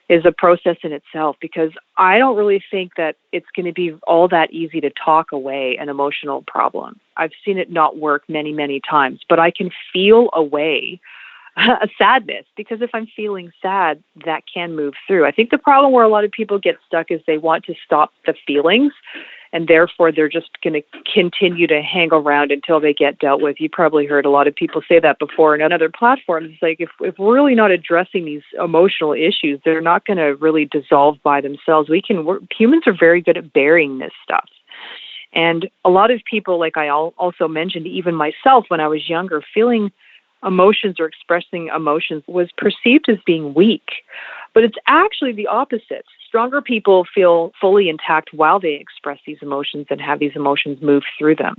is a process in itself, because I don't really think that it's going to be all that easy to talk away an emotional problem. I've seen it not work many, many times, but I can feel away a sadness, because if I'm feeling sad, that can move through. I think the problem where a lot of people get stuck is they want to stop the feelings, and therefore they're just going to continue to hang around until they get dealt with. You probably heard a lot of people say that before on other platforms. It's like, if we're really not addressing these emotional issues, they're not going to really dissolve by themselves. Humans are very good at burying this stuff. And a lot of people, like I also mentioned, even myself when I was younger, feeling emotions or expressing emotions was perceived as being weak. But it's actually the opposite. Stronger people feel fully intact while they express these emotions and have these emotions move through them.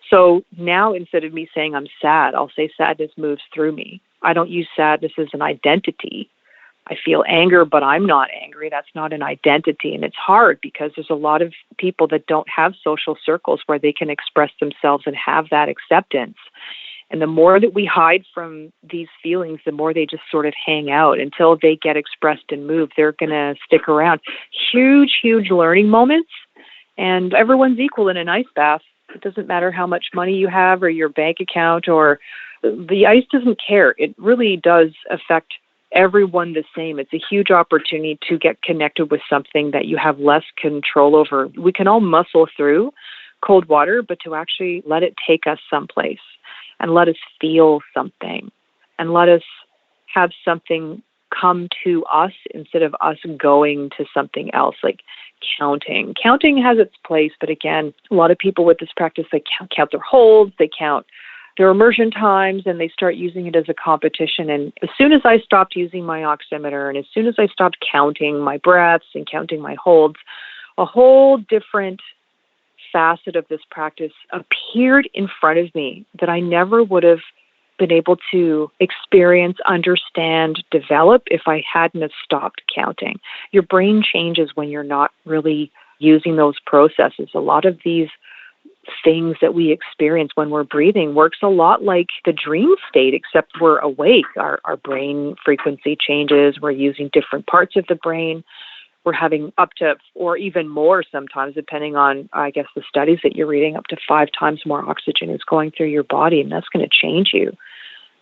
So now, instead of me saying I'm sad, I'll say sadness moves through me. I don't use sadness as an identity. I feel anger, but I'm not angry. That's not an identity. And it's hard because there's a lot of people that don't have social circles where they can express themselves and have that acceptance. And the more that we hide from these feelings, the more they just sort of hang out until they get expressed and moved. They're going to stick around. Huge, huge learning moments. And everyone's equal in an ice bath. It doesn't matter how much money you have or your bank account, or the ice doesn't care. It really does affect everyone the same. It's a huge opportunity to get connected with something that you have less control over. We can all muscle through cold water, but to actually let it take us someplace and let us feel something and let us have something come to us instead of us going to something else, like counting. Counting has its place, but again, a lot of people with this practice, they count their holds, they count their immersion times, and they start using it as a competition. And as soon as I stopped using my oximeter, and as soon as I stopped counting my breaths and counting my holds, a whole different facet of this practice appeared in front of me that I never would have been able to experience, understand, develop if I hadn't have stopped counting. Your brain changes when you're not really using those processes. A lot of these things that we experience when we're breathing works a lot like the dream state, except we're awake. Our brain frequency changes. We're using different parts of the brain. We're having up to, or even more sometimes, depending on, I guess, the studies that you're reading, up to 5 times more oxygen is going through your body, and that's going to change you.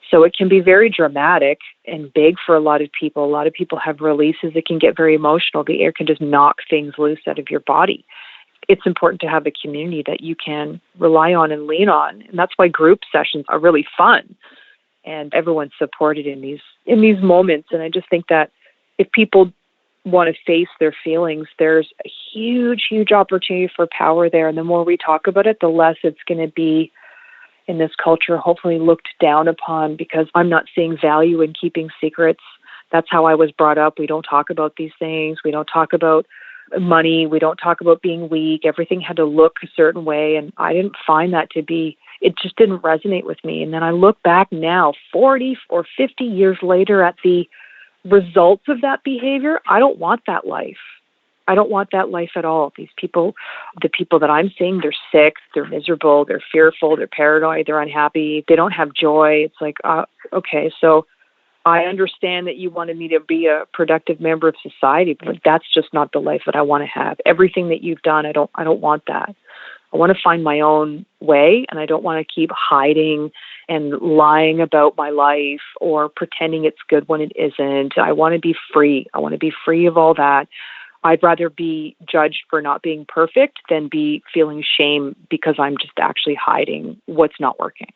So it can be very dramatic and big for a lot of people. A lot of people have releases. It can get very emotional. The air can just knock things loose out of your body. It's important to have a community that you can rely on and lean on. And that's why group sessions are really fun. And everyone's supported in these moments. And I just think that if people want to face their feelings, there's a huge, huge opportunity for power there. And the more we talk about it, the less it's going to be in this culture, hopefully looked down upon, because I'm not seeing value in keeping secrets. That's how I was brought up. We don't talk about these things. We don't talk about money. We don't talk about being weak. Everything had to look a certain way. And I didn't find that to be, it just didn't resonate with me. And then I look back now, 40 or 50 years later, at the results of that behavior, I don't want that life. I don't want that life at all. These people, the people that I'm seeing, they're sick, they're miserable, they're fearful, they're paranoid, they're unhappy, they don't have joy. It's like, okay, so I understand that you wanted me to be a productive member of society, but that's just not the life that I want to have. Everything that you've done, I don't want that. I want to find my own way, and I don't want to keep hiding and lying about my life or pretending it's good when it isn't. I want to be free. I want to be free of all that. I'd rather be judged for not being perfect than be feeling shame because I'm just actually hiding what's not working.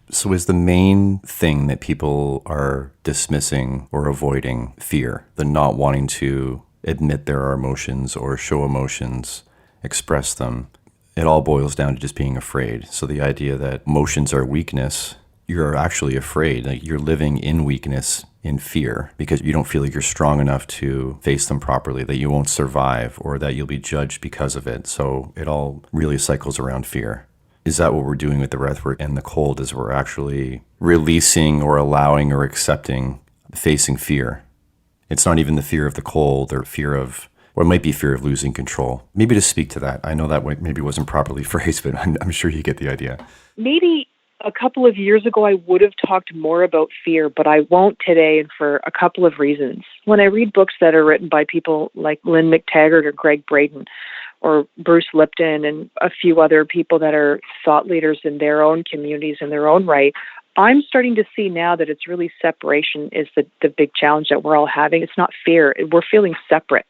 So is the main thing that people are dismissing or avoiding fear, the not wanting to admit there are emotions or show emotions, express them? It all boils down to just being afraid. So the idea that emotions are weakness, you're actually afraid. Like you're living in weakness, in fear, because you don't feel like you're strong enough to face them properly, that you won't survive or that you'll be judged because of it. So it all really cycles around fear. Is that what we're doing with the breathwork and the cold, is we're actually releasing or allowing or accepting facing fear? It's not even the fear of the cold or fear of, or it might be fear of losing control. Maybe to speak to that. I know that maybe wasn't properly phrased, but I'm sure you get the idea. Maybe a couple of years ago, I would have talked more about fear, but I won't today, and for a couple of reasons. When I read books that are written by people like Lynn McTaggart or Greg Braden or Bruce Lipton and a few other people that are thought leaders in their own communities in their own right, I'm starting to see now that it's really separation is the big challenge that we're all having. It's not fear. We're feeling separate.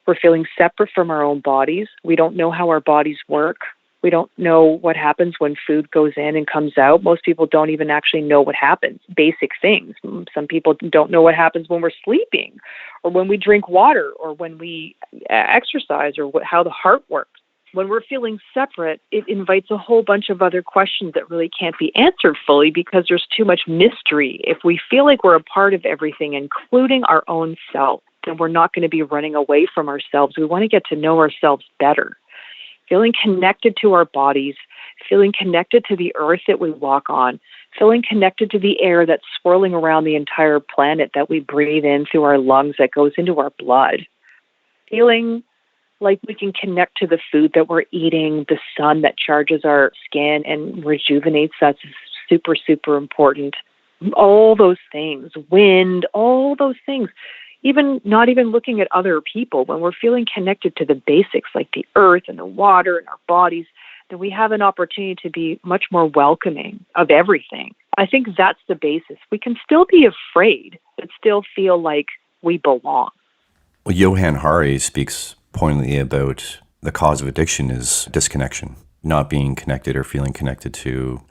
We're feeling separate from our own bodies. We don't know how our bodies work. We don't know what happens when food goes in and comes out. Most people don't even actually know what happens, basic things. Some people don't know what happens when we're sleeping or when we drink water or when we exercise or how the heart works. When we're feeling separate, it invites a whole bunch of other questions that really can't be answered fully because there's too much mystery. If we feel like we're a part of everything, including our own self, then we're not going to be running away from ourselves. We want to get to know ourselves better. Feeling connected to our bodies, feeling connected to the earth that we walk on, feeling connected to the air that's swirling around the entire planet that we breathe in through our lungs that goes into our blood, feeling like we can connect to the food that we're eating, the sun that charges our skin and rejuvenates us is super, super important. All those things, wind, all those things. Even not even looking at other people, when we're feeling connected to the basics like the earth and the water and our bodies, then we have an opportunity to be much more welcoming of everything. I think that's the basis. We can still be afraid, but still feel like we belong. Well, Johann Hari speaks poignantly about the cause of addiction is disconnection, not being connected or feeling connected to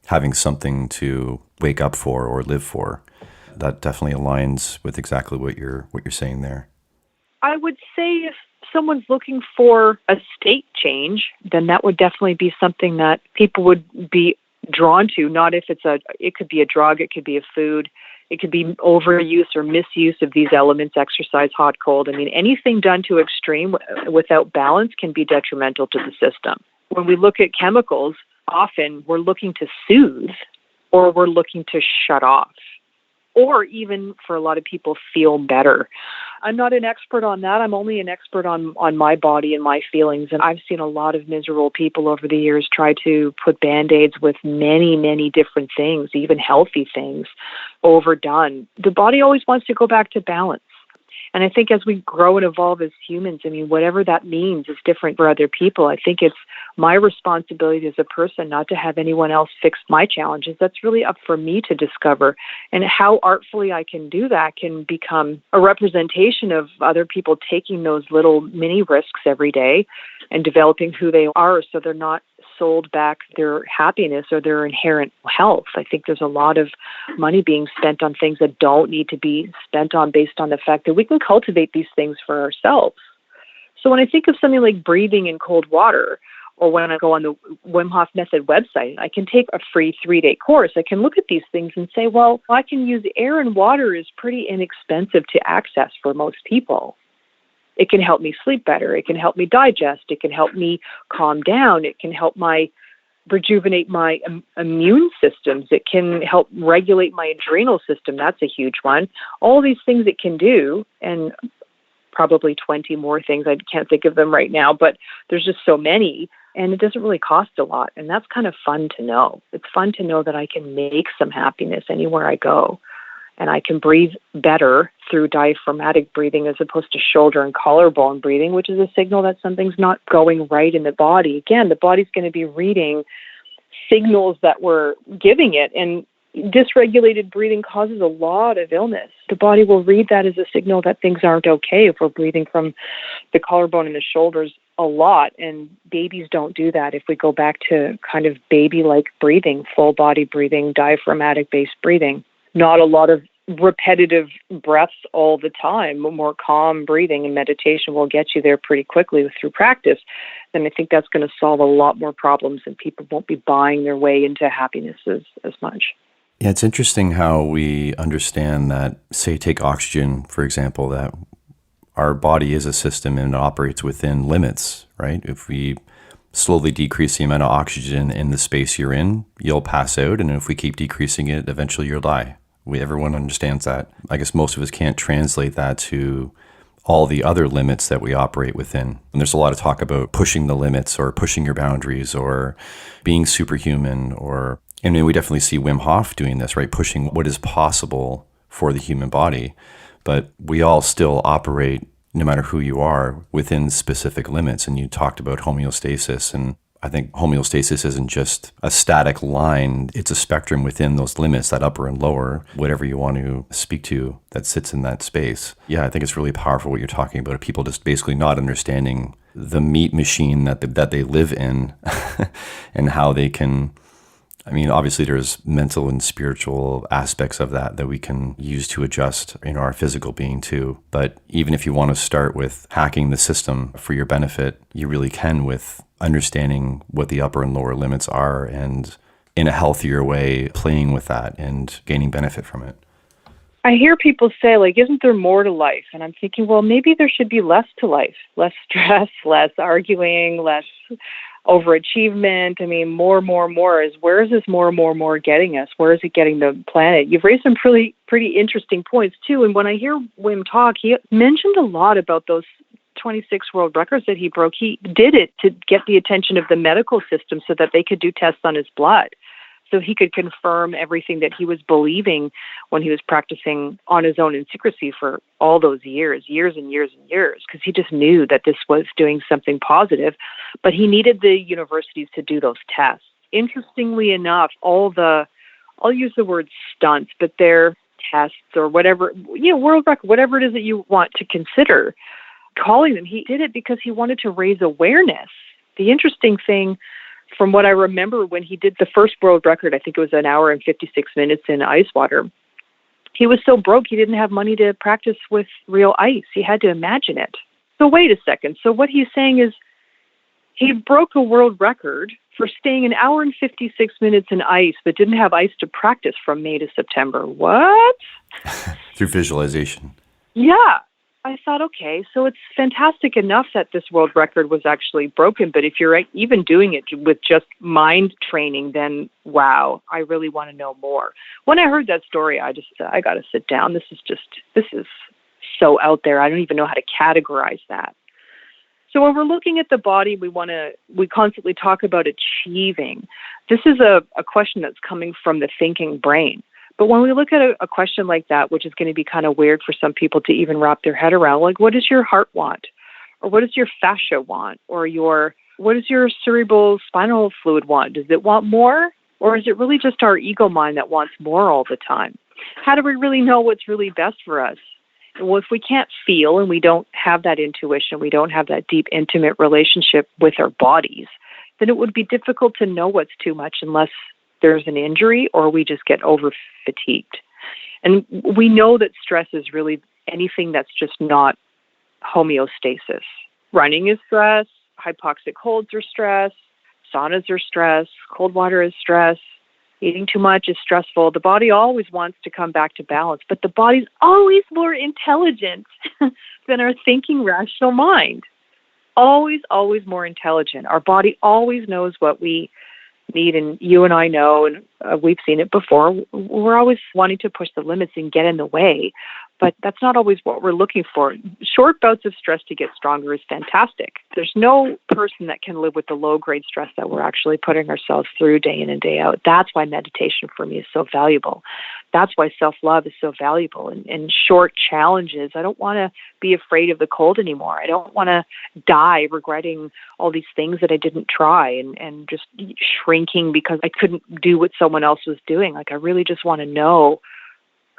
having something to wake up for or live for. That definitely aligns with exactly what you're saying there. I would say if someone's looking for a state change, then that would definitely be something that people would be drawn to. Not if it could be a drug, it could be a food, it could be overuse or misuse of these elements, exercise, hot, cold. I mean, anything done to extreme without balance can be detrimental to the system. When we look at chemicals, often we're looking to soothe or we're looking to shut off. Or even for a lot of people, feel better. I'm not an expert on that. I'm only an expert on my body and my feelings. And I've seen a lot of miserable people over the years try to put Band-Aids with many, many different things, even healthy things, overdone. The body always wants to go back to balance. And I think as we grow and evolve as humans, I mean, whatever that means is different for other people. I think it's my responsibility as a person not to have anyone else fix my challenges. That's really up for me to discover. And how artfully I can do that can become a representation of other people taking those little mini risks every day and developing who they are so they're not sold back their happiness or their inherent health. I think there's a lot of money being spent on things that don't need to be spent on based on the fact that we can cultivate these things for ourselves. So when I think of something like breathing in cold water, or when I go on the Wim Hof Method website, I can take a free 3-day course. I can look at these things and say, well, I can use air and water is pretty inexpensive to access for most people. It can help me sleep better. It can help me digest. It can help me calm down. It can help my rejuvenate my immune systems. It can help regulate my adrenal system. That's a huge one. All these things it can do, and probably 20 more things. I can't think of them right now, but there's just so many, and it doesn't really cost a lot. And that's kind of fun to know. It's fun to know that I can make some happiness anywhere I go, and I can breathe better through diaphragmatic breathing as opposed to shoulder and collarbone breathing, which is a signal that something's not going right in the body. Again, the body's going to be reading signals that we're giving it, and dysregulated breathing causes a lot of illness. The body will read that as a signal that things aren't okay if we're breathing from the collarbone and the shoulders a lot, and babies don't do that. If we go back to kind of baby-like breathing, full body breathing, diaphragmatic-based breathing, not a lot of repetitive breaths all the time, more calm breathing, and meditation will get you there pretty quickly through practice, then I think that's going to solve a lot more problems, and people won't be buying their way into happiness as much. Yeah, it's interesting how we understand that, say, take oxygen, for example, that our body is a system and it operates within limits, right? If we slowly decrease the amount of oxygen in the space you're in, you'll pass out. And if we keep decreasing it, eventually you'll die. Everyone understands that. I guess most of us can't translate that to all the other limits that we operate within. And there's a lot of talk about pushing the limits or pushing your boundaries or being superhuman, and we definitely see Wim Hof doing this, right? Pushing what is possible for the human body. But we all still operate, no matter who you are, within specific limits. And you talked about homeostasis, and I think homeostasis isn't just a static line. It's a spectrum within those limits, that upper and lower, whatever you want to speak to that sits in that space. Yeah, I think it's really powerful what you're talking about. People just basically not understanding the meat machine that they live in and how they can... I mean, obviously there's mental and spiritual aspects of that we can use to adjust, our physical being too. But even if you want to start with hacking the system for your benefit, you really can with understanding what the upper and lower limits are, and in a healthier way, playing with that and gaining benefit from it. I hear people say, isn't there more to life? And I'm thinking, well, maybe there should be less to life, less stress, less arguing, less overachievement. I mean, more is, where is this more getting us? Where is it getting the planet? You've raised some pretty interesting points too. And when I hear Wim talk, he mentioned a lot about those 26 world records that he broke. He did it to get the attention of the medical system so that they could do tests on his blood, so he could confirm everything that he was believing when he was practicing on his own in secrecy for all those years, because he just knew that this was doing something positive, but he needed the universities to do those tests. Interestingly enough, I'll use the word stunts, but they're tests or whatever, world record, whatever it is that you want to consider calling them, he did it because he wanted to raise awareness. The interesting thing, from what I remember when he did the first world record, I think it was an hour and 56 minutes in ice water, he was so broke he didn't have money to practice with real ice. He had to imagine it. So wait a second. So what he's saying is he broke a world record for staying an hour and 56 minutes in ice, but didn't have ice to practice from May to September. What? Through visualization. Yeah. I thought, okay, so it's fantastic enough that this world record was actually broken, but if you're even doing it with just mind training, then wow, I really want to know more. When I heard that story, I just said, I got to sit down. This is so out there. I don't even know how to categorize that. So when we're looking at the body, we constantly talk about achieving. This is a question that's coming from the thinking brain. But when we look at a question like that, which is going to be kind of weird for some people to even wrap their head around, like, what does your heart want? Or what does your fascia want? Or what does your cerebral spinal fluid want? Does it want more? Or is it really just our ego mind that wants more all the time? How do we really know what's really best for us? Well, if we can't feel and we don't have that intuition, we don't have that deep, intimate relationship with our bodies, then it would be difficult to know what's too much unless there's an injury or we just get over fatigued. And we know that stress is really anything that's just not homeostasis. Running is stress, hypoxic holds are stress, saunas are stress, cold water is stress, eating too much is stressful. The body always wants to come back to balance, but the body's always more intelligent than our thinking, rational mind. Always more intelligent. Our body always knows what we need, and you and I know, and we've seen it before, we're always wanting to push the limits and get in the way. But that's not always what we're looking for. Short bouts of stress to get stronger is fantastic. There's no person that can live with the low-grade stress that we're actually putting ourselves through day in and day out. That's why meditation for me is so valuable. That's why self-love is so valuable. And short challenges, I don't want to be afraid of the cold anymore. I don't want to die regretting all these things that I didn't try and just shrinking because I couldn't do what someone else was doing. Like, I really just want to know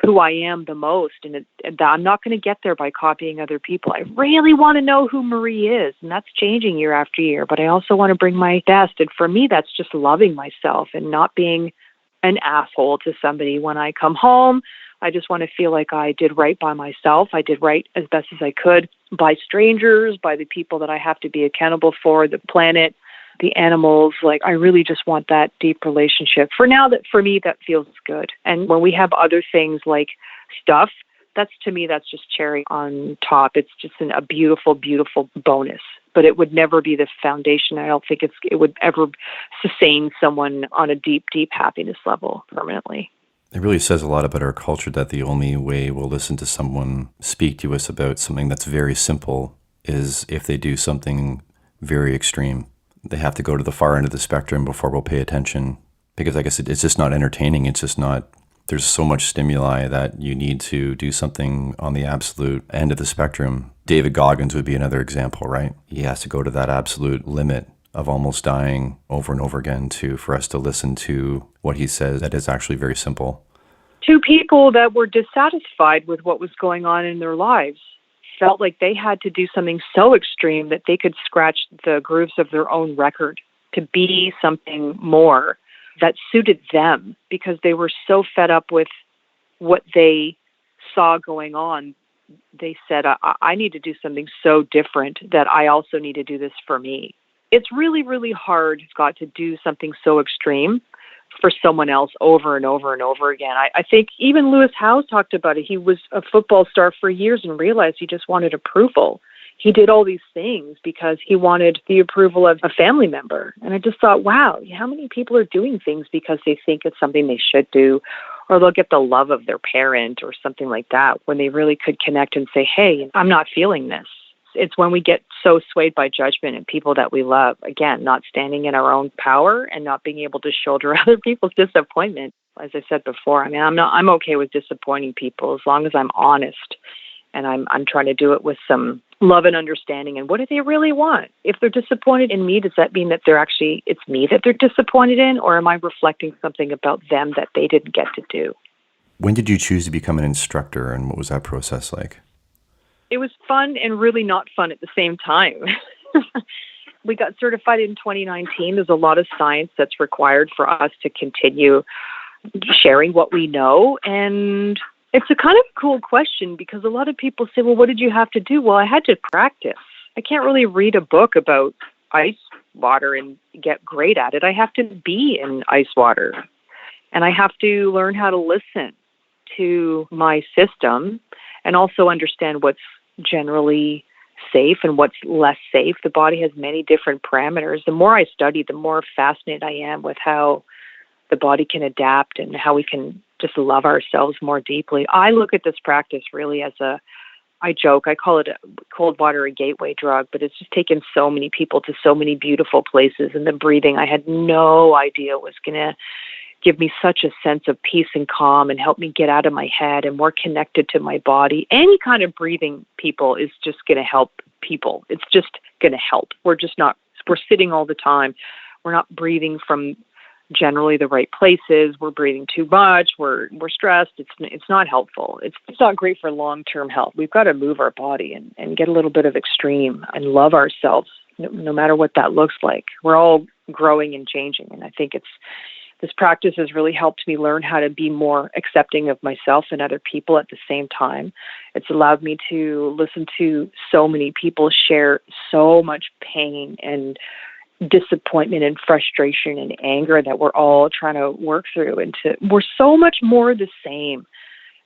who I am the most, and I'm not going to get there by copying other people. I really want to know who Marie is, and that's changing year after year, but I also want to bring my best, and for me, that's just loving myself and not being an asshole to somebody when I come home. I just want to feel like I did right by myself. I did right as best as I could by strangers, by the people that I have to be accountable for, the planet, the animals. Like, I really just want that deep relationship. For now, that for me, that feels good. And when we have other things like stuff, to me, that's just cherry on top. It's just a beautiful, beautiful bonus. But it would never be the foundation. I don't think it would ever sustain someone on a deep, deep happiness level permanently. It really says a lot about our culture that the only way we'll listen to someone speak to us about something that's very simple is if they do something very extreme. They have to go to the far end of the spectrum before we'll pay attention, because I guess it's just not entertaining. It's just not, there's so much stimuli that you need to do something on the absolute end of the spectrum. David Goggins would be another example, right? He has to go to that absolute limit of almost dying over and over again for us to listen to what he says that is actually very simple. Two people that were dissatisfied with what was going on in their lives felt like they had to do something so extreme that they could scratch the grooves of their own record to be something more that suited them, because they were so fed up with what they saw going on. They said, I need to do something so different that I also need to do this for me. It's really, really hard, Scott, to do something so extreme for someone else over and over and over again. I think even Lewis Howes talked about it. He was a football star for years and realized he just wanted approval. He did all these things because he wanted the approval of a family member. And I just thought, wow, how many people are doing things because they think it's something they should do, or they'll get the love of their parent or something like that, when they really could connect and say, hey, I'm not feeling this. It's when we get so swayed by judgment and people that we love, again, not standing in our own power and not being able to shoulder other people's disappointment. As I said before, I'm okay with disappointing people as long as I'm honest, and I'm trying to do it with some love and understanding. And what do they really want? If they're disappointed in me, does that mean that it's me that they're disappointed in, or am I reflecting something about them that they didn't get to do? When did you choose to become an instructor, and what was that process like? It was fun and really not fun at the same time. We got certified in 2019. There's a lot of science that's required for us to continue sharing what we know. And it's a kind of cool question, because a lot of people say, well, what did you have to do? Well, I had to practice. I can't really read a book about ice water and get great at it. I have to be in ice water, and I have to learn how to listen to my system and also understand what's generally safe and what's less safe. The body has many different parameters. The more I study, the more fascinated I am with how the body can adapt and how we can just love ourselves more deeply. I look at this practice really as I joke, I call it cold water a gateway drug, but it's just taken so many people to so many beautiful places. And the breathing, I had no idea was going to give me such a sense of peace and calm and help me get out of my head and more connected to my body. Any kind of breathing, people, is just going to help people. It's just going to help. We're sitting all the time. We're not breathing from generally the right places. We're breathing too much. We're stressed. It's not helpful. It's not great for long-term health. We've got to move our body and get a little bit of extreme and love ourselves, no matter what that looks like. We're all growing and changing, and I think this practice has really helped me learn how to be more accepting of myself and other people at the same time. It's allowed me to listen to so many people share so much pain and disappointment and frustration and anger that we're all trying to work through. And we're so much more the same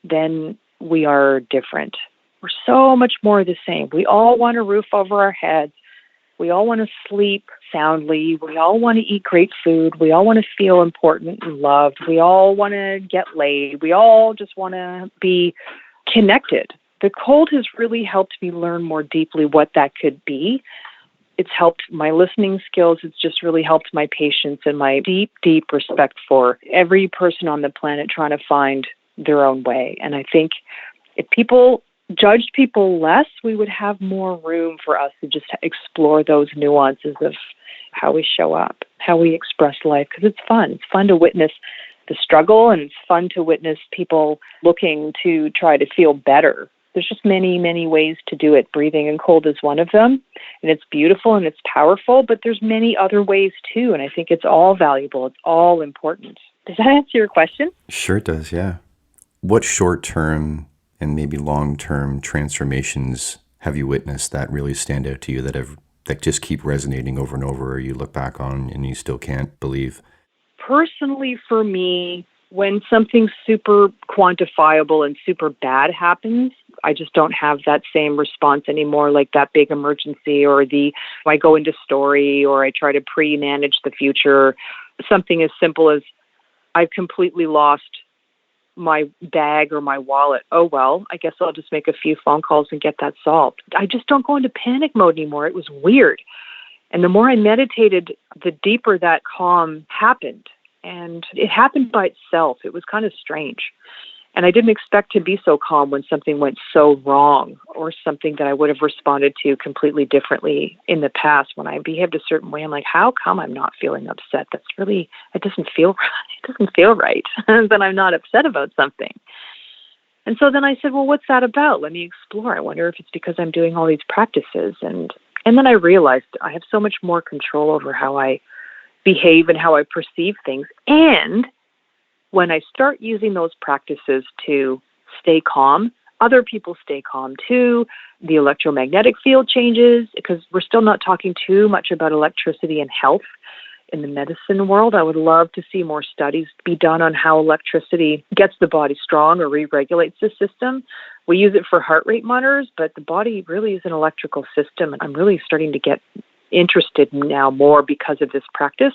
than we are different. We're so much more the same. We all want a roof over our heads. We all want to sleep soundly. We all want to eat great food. We all want to feel important and loved. We all want to get laid. We all just want to be connected. The cold has really helped me learn more deeply what that could be. It's helped my listening skills. It's just really helped my patience and my deep, deep respect for every person on the planet trying to find their own way. And I think if people judged people less, we would have more room for us to just explore those nuances of how we show up, how we express life, because it's fun. It's fun to witness the struggle, and it's fun to witness people looking to try to feel better. There's just many, many ways to do it. Breathing in cold is one of them, and it's beautiful and it's powerful, but there's many other ways too, and I think it's all valuable. It's all important. Does that answer your question? Sure it does, yeah. What short-term and maybe long-term transformations have you witnessed that really stand out to you, that just keep resonating over and over, or you look back on and you still can't believe? Personally, for me, when something super quantifiable and super bad happens, I just don't have that same response anymore, like that big emergency, or I go into story, or I try to pre-manage the future. Something as simple as I've completely lost my bag or my wallet. Oh, well, I guess I'll just make a few phone calls and get that solved. I just don't go into panic mode anymore. It was weird. And the more I meditated, the deeper that calm happened. And it happened by itself. It was kind of strange. And I didn't expect to be so calm when something went so wrong, or something that I would have responded to completely differently in the past when I behaved a certain way. I'm like, how come I'm not feeling upset? It doesn't feel right. It doesn't feel right that I'm not upset about something. And so then I said, well, what's that about? Let me explore. I wonder if it's because I'm doing all these practices. And then I realized I have so much more control over how I behave and how I perceive things. And when I start using those practices to stay calm, other people stay calm too. The electromagnetic field changes, because we're still not talking too much about electricity and health in the medicine world. I would love to see more studies be done on how electricity gets the body strong or re-regulates the system. We use it for heart rate monitors, but the body really is an electrical system. And I'm really starting to get interested now more because of this practice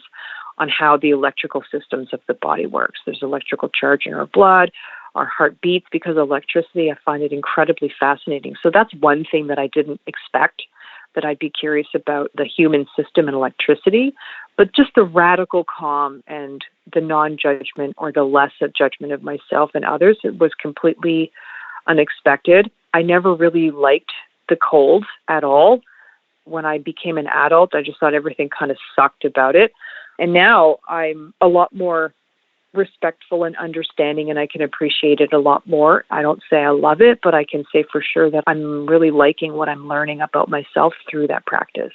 on how the electrical systems of the body works. There's electrical charge in our blood, our heart beats because of electricity. I find it incredibly fascinating. So that's one thing that I didn't expect, that I'd be curious about the human system and electricity, but just the radical calm and the non-judgment, or the less of judgment of myself and others, it was completely unexpected. I never really liked the cold at all. When I became an adult, I just thought everything kind of sucked about it. And now I'm a lot more respectful and understanding, and I can appreciate it a lot more. I don't say I love it, but I can say for sure that I'm really liking what I'm learning about myself through that practice.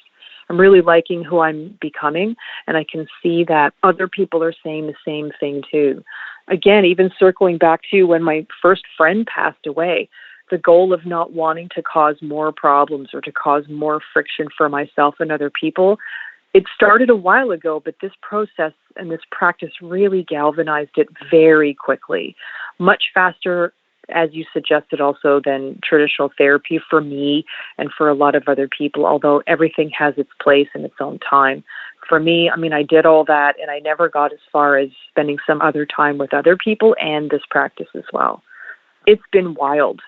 I'm really liking who I'm becoming, and I can see that other people are saying the same thing too. Again, even circling back to when my first friend passed away, the goal of not wanting to cause more problems or to cause more friction for myself and other people, it started a while ago, but this process and this practice really galvanized it very quickly, much faster, as you suggested also, than traditional therapy for me and for a lot of other people, although everything has its place in its own time. For me, I did all that, and I never got as far as spending some other time with other people and this practice as well. It's been wild.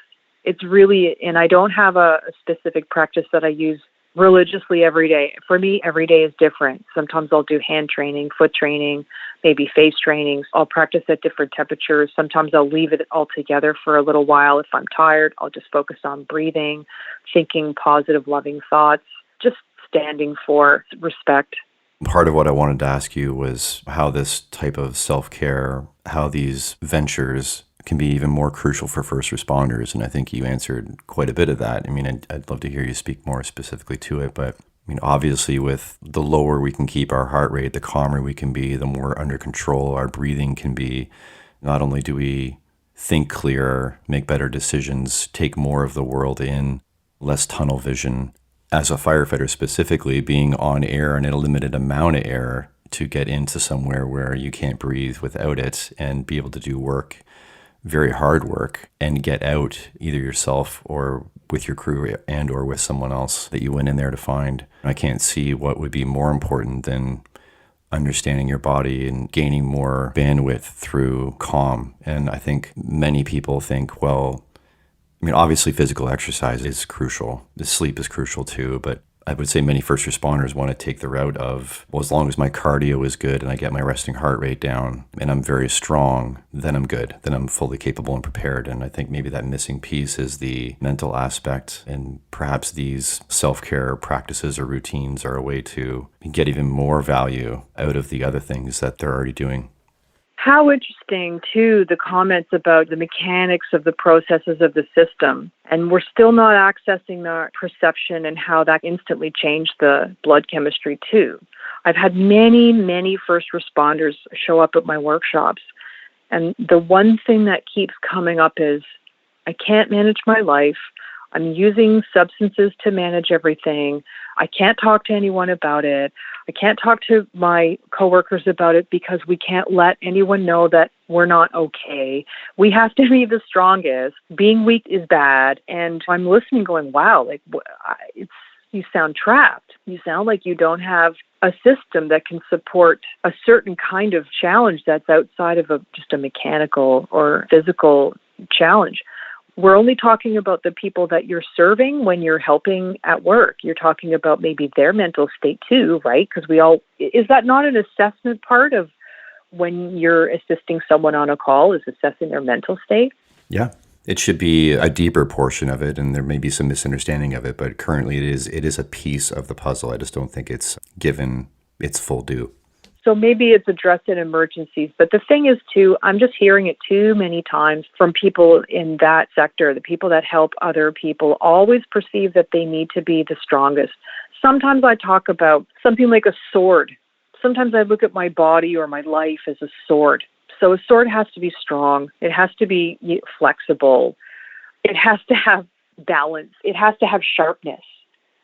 It's really, and I don't have a specific practice that I use religiously every day. For me, every day is different. Sometimes I'll do hand training, foot training, maybe face trainings. I'll practice at different temperatures. Sometimes I'll leave it all together for a little while. If I'm tired, I'll just focus on breathing, thinking positive, loving thoughts, just standing for respect. Part of what I wanted to ask you was how this type of self-care, how these ventures can be even more crucial for first responders. And I think you answered quite a bit of that. I'd love to hear you speak more specifically to it. But obviously with the lower we can keep our heart rate, the calmer we can be, the more under control our breathing can be. Not only do we think clearer, make better decisions, take more of the world in, less tunnel vision. As a firefighter specifically, being on air and in a limited amount of air to get into somewhere where you can't breathe without it and be able to do work very hard work and get out either yourself or with your crew and or with someone else that you went in there to find. I can't see what would be more important than understanding your body and gaining more bandwidth through calm. And I think many people think, well, I mean, obviously physical exercise is crucial. The sleep is crucial too, but I would say many first responders want to take the route of, well, as long as my cardio is good and I get my resting heart rate down and I'm very strong, then I'm good. Then I'm fully capable and prepared. And I think maybe that missing piece is the mental aspect. And perhaps these self-care practices or routines are a way to get even more value out of the other things that they're already doing. How interesting, too, the comments about the mechanics of the processes of the system. And we're still not accessing the perception and how that instantly changed the blood chemistry, too. I've had many first responders show up at my workshops. And the one thing that keeps coming up is, I can't manage my life. I'm using substances to manage everything. I can't talk to anyone about it. I can't talk to my coworkers about it because we can't let anyone know that we're not okay. We have to be the strongest. Being weak is bad. And I'm listening going, wow, you sound trapped. You sound like you don't have a system that can support a certain kind of challenge that's outside of just a mechanical or physical challenge. We're only talking about the people that you're serving when you're helping at work. You're talking about maybe their mental state too, right? Because is that not an assessment part of when you're assisting someone on a call, is assessing their mental state? Yeah, it should be a deeper portion of it, and there may be some misunderstanding of it, but currently it is a piece of the puzzle. I just don't think it's given its full due. So maybe it's addressed in emergencies. But the thing is, too, I'm just hearing it too many times from people in that sector. The people that help other people always perceive that they need to be the strongest. Sometimes I talk about something like a sword. Sometimes I look at my body or my life as a sword. So a sword has to be strong. It has to be flexible. It has to have balance. It has to have sharpness.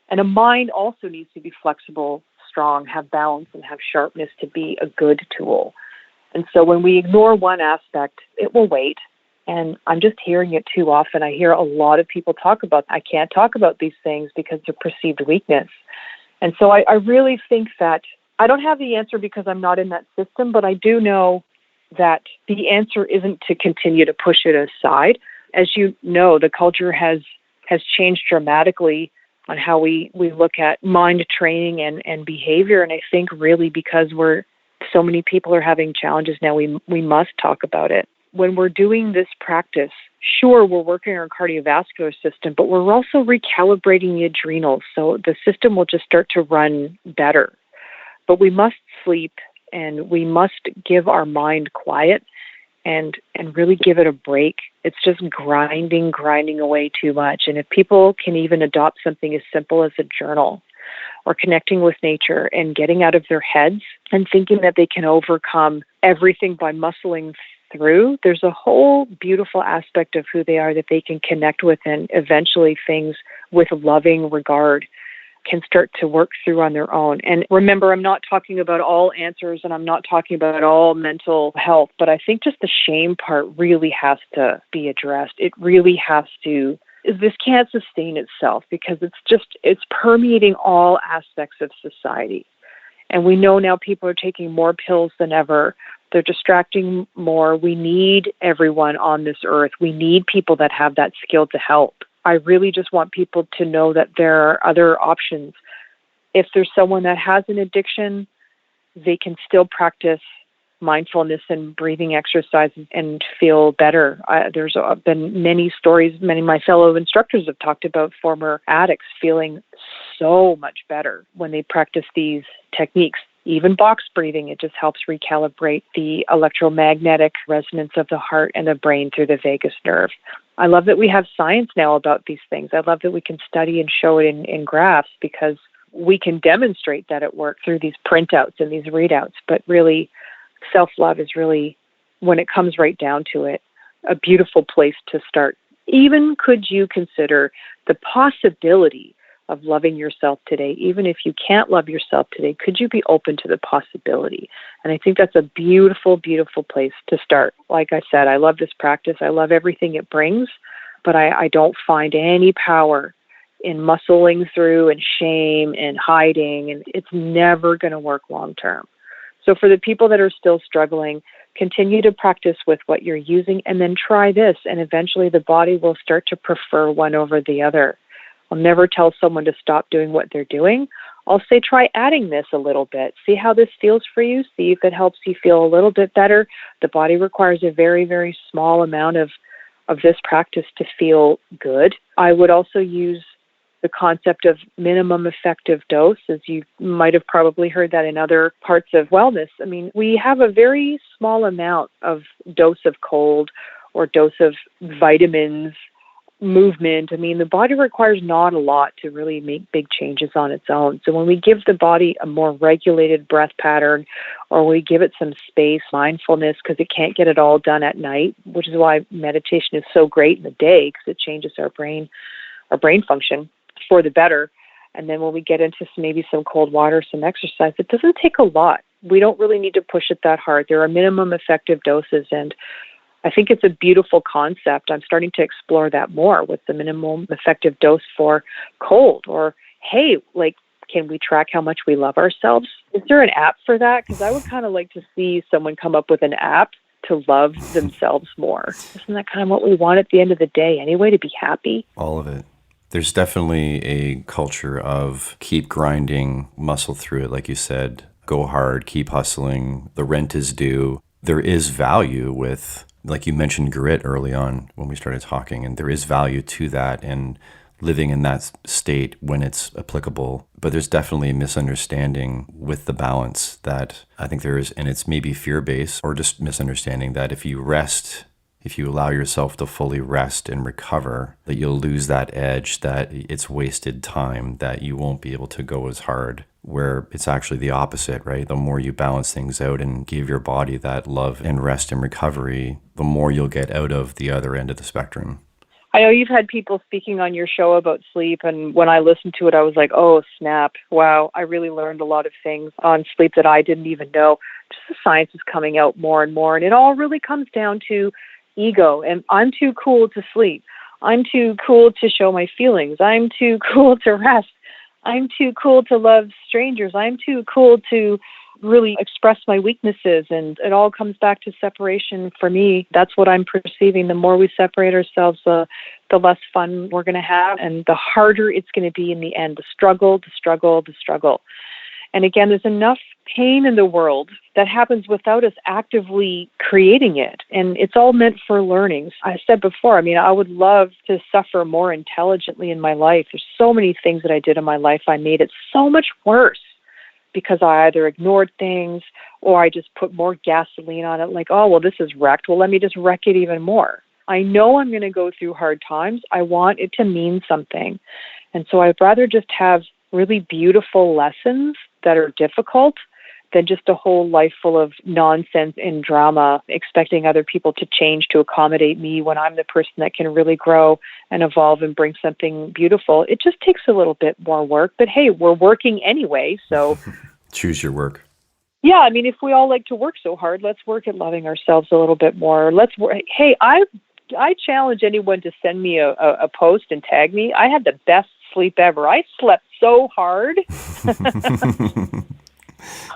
And a mind also needs to be flexible, strong, have balance, and have sharpness to be a good tool. And so when we ignore one aspect, it will wait. And I'm just hearing it too often. I hear a lot of people talk about, I can't talk about these things because they're perceived weakness. And so I really think that I don't have the answer because I'm not in that system, but I do know that the answer isn't to continue to push it aside. As you know, the culture has changed dramatically on how we look at mind training and behavior. And I think really because so many people are having challenges now, we must talk about it. When we're doing this practice, sure, we're working our cardiovascular system, but we're also recalibrating the adrenals. So the system will just start to run better. But we must sleep and we must give our mind quiet and really give it a break. It's just grinding away too much. And if people can even adopt something as simple as a journal or connecting with nature and getting out of their heads and thinking that they can overcome everything by muscling through, there's a whole beautiful aspect of who they are that they can connect with, and eventually things with loving regard can start to work through on their own. And remember, I'm not talking about all answers and I'm not talking about all mental health, but I think just the shame part really has to be addressed. It really has to. This can't sustain itself because it's permeating all aspects of society. And we know now people are taking more pills than ever. They're distracting more. We need everyone on this earth. We need people that have that skill to help. I really just want people to know that there are other options. If there's someone that has an addiction, they can still practice mindfulness and breathing exercises and feel better. There's been many stories, many of my fellow instructors have talked about former addicts feeling so much better when they practice these techniques. Even box breathing, it just helps recalibrate the electromagnetic resonance of the heart and the brain through the vagus nerve. I love that we have science now about these things. I love that we can study and show it in graphs because we can demonstrate that it works through these printouts and these readouts. But really, self-love is really, when it comes right down to it, a beautiful place to start. Even could you consider the possibility of loving yourself today. Even if you can't love yourself today, could you be open to the possibility? And I think that's a beautiful, beautiful place to start. Like I said, I love this practice. I love everything it brings, but I don't find any power in muscling through and shame and hiding, and it's never going to work long term. So for the people that are still struggling, continue to practice with what you're using and then try this, and eventually the body will start to prefer one over the other. I'll never tell someone to stop doing what they're doing. I'll say try adding this a little bit. See how this feels for you. See if it helps you feel a little bit better. The body requires a very, very small amount of this practice to feel good. I would also use the concept of minimum effective dose, as you might have probably heard that in other parts of wellness. I mean, we have a very small amount of dose of cold or dose of vitamins, movement. I mean, the body requires not a lot to really make big changes on its own. So when we give the body a more regulated breath pattern, or we give it some space, mindfulness, because it can't get it all done at night, which is why meditation is so great in the day, because it changes our brain function for the better. And then when we get into maybe some cold water, some exercise, it doesn't take a lot. We don't really need to push it that hard. There are minimum effective doses, and I think it's a beautiful concept. I'm starting to explore that more with the minimum effective dose for cold. Or, hey, like, can we track how much we love ourselves? Is there an app for that? Because I would kind of like to see someone come up with an app to love themselves more. Isn't that kind of what we want at the end of the day anyway, to be happy? All of it. There's definitely a culture of keep grinding, muscle through it, like you said, go hard, keep hustling, the rent is due. There is value with, like you mentioned, grit early on when we started talking, and there is value to that and living in that state when it's applicable. But there's definitely a misunderstanding with the balance that I think there is, and it's maybe fear-based or just misunderstanding that if you rest, if you allow yourself to fully rest and recover, that you'll lose that edge, that it's wasted time, that you won't be able to go as hard, where it's actually the opposite, right? The more you balance things out and give your body that love and rest and recovery, the more you'll get out of the other end of the spectrum. I know you've had people speaking on your show about sleep, and when I listened to it, I was like, oh, snap. Wow, I really learned a lot of things on sleep that I didn't even know. Just the science is coming out more and more, and it all really comes down to ego. And I'm too cool to sleep. I'm too cool to show my feelings. I'm too cool to rest. I'm too cool to love strangers. I'm too cool to really express my weaknesses. And it all comes back to separation for me. That's what I'm perceiving. The more we separate ourselves, the less fun we're going to have, and the harder it's going to be in the end. The struggle. And again, there's enough pain in the world that happens without us actively creating it. And it's all meant for learning. I said before, I mean, I would love to suffer more intelligently in my life. There's so many things that I did in my life. I made it so much worse because I either ignored things or I just put more gasoline on it. Like, oh, well, this is wrecked. Well, let me just wreck it even more. I know I'm going to go through hard times. I want it to mean something. And so I'd rather just have really beautiful lessons that are difficult than just a whole life full of nonsense and drama, expecting other people to change to accommodate me when I'm the person that can really grow and evolve and bring something beautiful. It just takes a little bit more work, but hey, we're working anyway, so... Choose your work. Yeah, I mean, if we all like to work so hard, let's work at loving ourselves a little bit more. Let's work. Hey, I challenge anyone to send me a post and tag me. I had the best sleep ever. I slept so hard.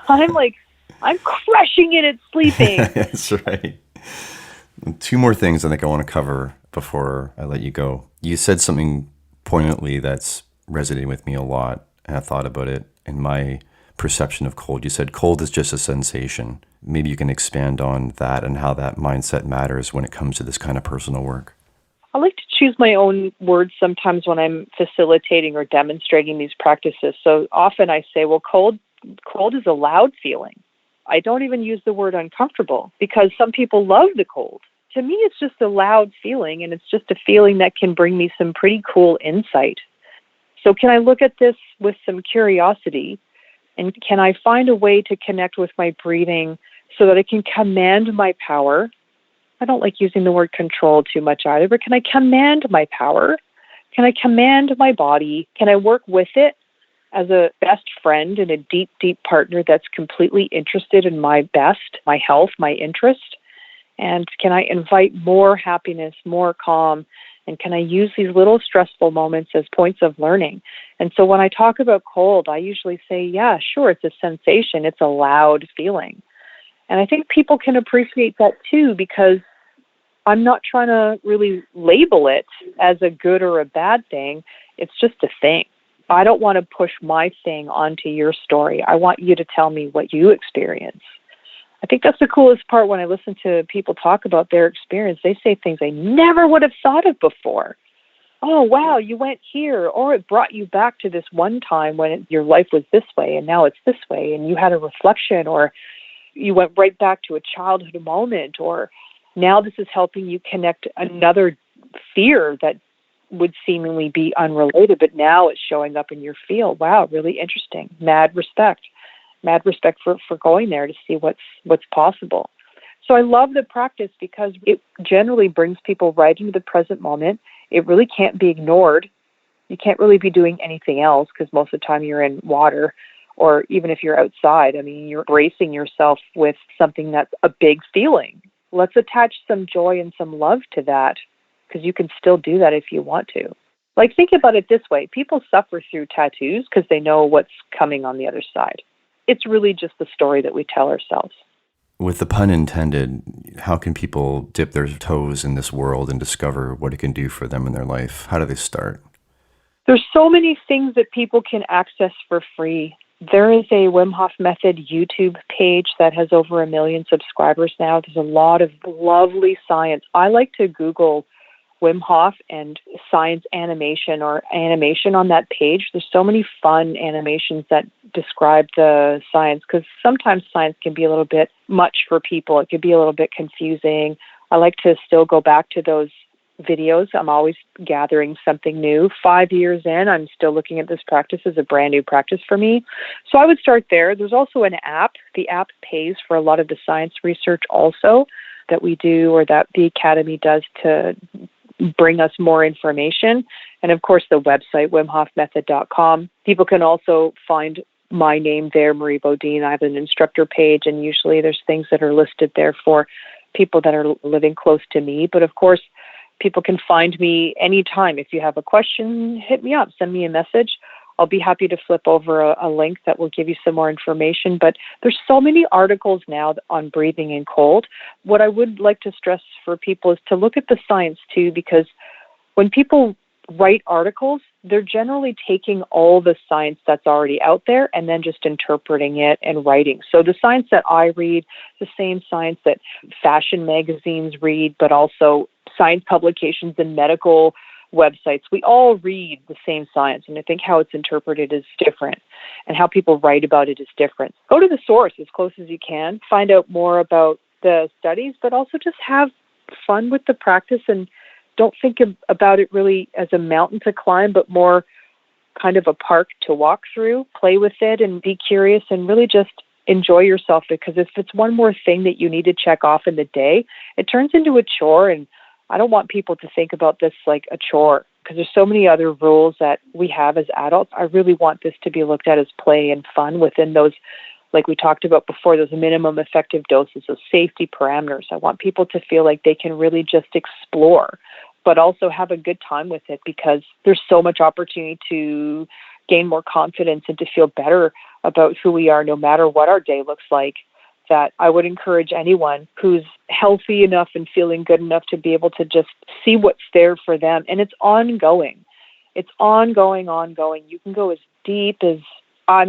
I'm crushing it at sleeping. That's right. 2 more things I think I want to cover before I let you go. You said something poignantly that's resonating with me a lot, and I thought about it in my perception of cold. You said cold is just a sensation. Maybe you can expand on that and how that mindset matters when it comes to this kind of personal work. I like to choose my own words sometimes when I'm facilitating or demonstrating these practices. So often I say, well, cold is a loud feeling. I don't even use the word uncomfortable because some people love the cold. To me, it's just a loud feeling, and it's just a feeling that can bring me some pretty cool insight. So can I look at this with some curiosity, and can I find a way to connect with my breathing so that I can command my power? I don't like using the word control too much either, but can I command my power? Can I command my body? Can I work with it as a best friend and a deep, deep partner that's completely interested in my best, my health, my interest? And can I invite more happiness, more calm? And can I use these little stressful moments as points of learning? And so when I talk about cold, I usually say, yeah, sure, it's a sensation. It's a loud feeling. And I think people can appreciate that too, because I'm not trying to really label it as a good or a bad thing. It's just a thing. I don't want to push my thing onto your story. I want you to tell me what you experience. I think that's the coolest part when I listen to people talk about their experience. They say things I never would have thought of before. Oh, wow, you went here, or it brought you back to this one time when your life was this way and now it's this way, and you had a reflection, or you went right back to a childhood moment, or now this is helping you connect another fear that would seemingly be unrelated, but now it's showing up in your field. Wow, really interesting. Mad respect for going there to see what's possible. So I love the practice because it generally brings people right into the present moment. It really can't be ignored. You can't really be doing anything else because most of the time you're in water, or even if you're outside, I mean, you're bracing yourself with something that's a big feeling. Let's attach some joy and some love to that, because you can still do that if you want to. Like, think about it this way. People suffer through tattoos because they know what's coming on the other side. It's really just the story that we tell ourselves. With the pun intended, how can people dip their toes in this world and discover what it can do for them in their life? How do they start? There's so many things that people can access for free. There is a Wim Hof Method YouTube page that has over 1 million subscribers now. There's a lot of lovely science. I like to Google Wim Hof and science animation or animation on that page. There's so many fun animations that describe the science, because sometimes science can be a little bit much for people. It can be a little bit confusing. I like to still go back to those videos. I'm always gathering something new. 5 years in, I'm still looking at this practice as a brand new practice for me. So I would start there. There's also an app. The app pays for a lot of the science research also that we do, or that the Academy does, to bring us more information. And of course, the website, wimhofmethod.com. People can also find my name there, Marie Bodine. I have an instructor page, and usually there's things that are listed there for people that are living close to me. But of course, people can find me anytime. If you have a question, hit me up, send me a message. I'll be happy to flip over a link that will give you some more information. But there's so many articles now on breathing in cold. What I would like to stress for people is to look at the science too, because when people write articles, they're generally taking all the science that's already out there and then just interpreting it and writing. So the science that I read, the same science that fashion magazines read, but also science publications and medical websites, we all read the same science, and I think how it's interpreted is different, and how people write about it is different. Go to the source as close as you can, find out more about the studies, but also just have fun with the practice, and don't think about it really as a mountain to climb, but more kind of a park to walk through. Play with it and be curious, and really just enjoy yourself, because if it's one more thing that you need to check off in the day, it turns into a chore. And I don't want people to think about this like a chore, because there's so many other rules that we have as adults. I really want this to be looked at as play and fun within those, like we talked about before, those minimum effective doses, those safety parameters. I want people to feel like they can really just explore, but also have a good time with it, because there's so much opportunity to gain more confidence and to feel better about who we are, no matter what our day looks like. That I would encourage anyone who's healthy enough and feeling good enough to be able to just see what's there for them. And it's ongoing. It's ongoing. You can go as deep as, I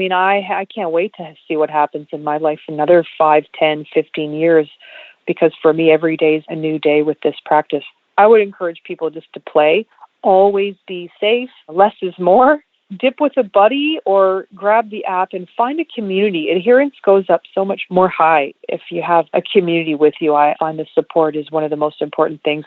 can't wait to see what happens in my life another 5, 10, 15 years, because for me, every day is a new day with this practice. I would encourage people just to play. Always be safe. Less is more. Dip with a buddy or grab the app and find a community. Adherence goes up so much more high if you have a community with you. I find the support is one of the most important things.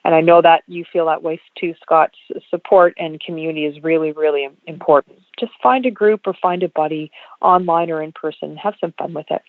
And I know that you feel that way too, Scott. Support and community is really, really important. Just find a group or find a buddy online or in person. Have some fun with it.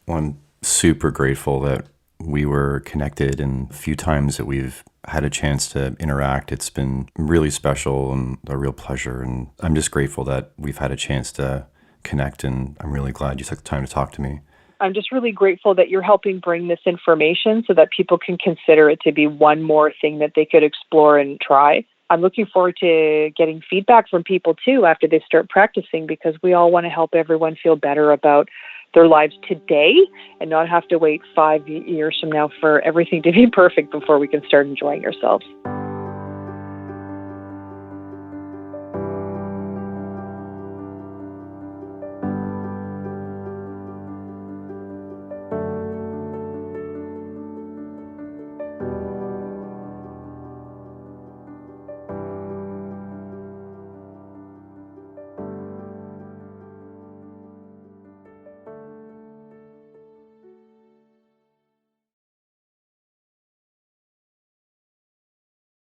Well, I'm super grateful that we were connected, and a few times that we've had a chance to interact, it's been really special and a real pleasure. And I'm just grateful that we've had a chance to connect, and I'm really glad you took the time to talk to me. I'm just really grateful that you're helping bring this information so that people can consider it to be one more thing that they could explore and try. I'm looking forward to getting feedback from people too after they start practicing, because we all want to help everyone feel better about their lives today and not have to wait 5 years from now for everything to be perfect before we can start enjoying ourselves.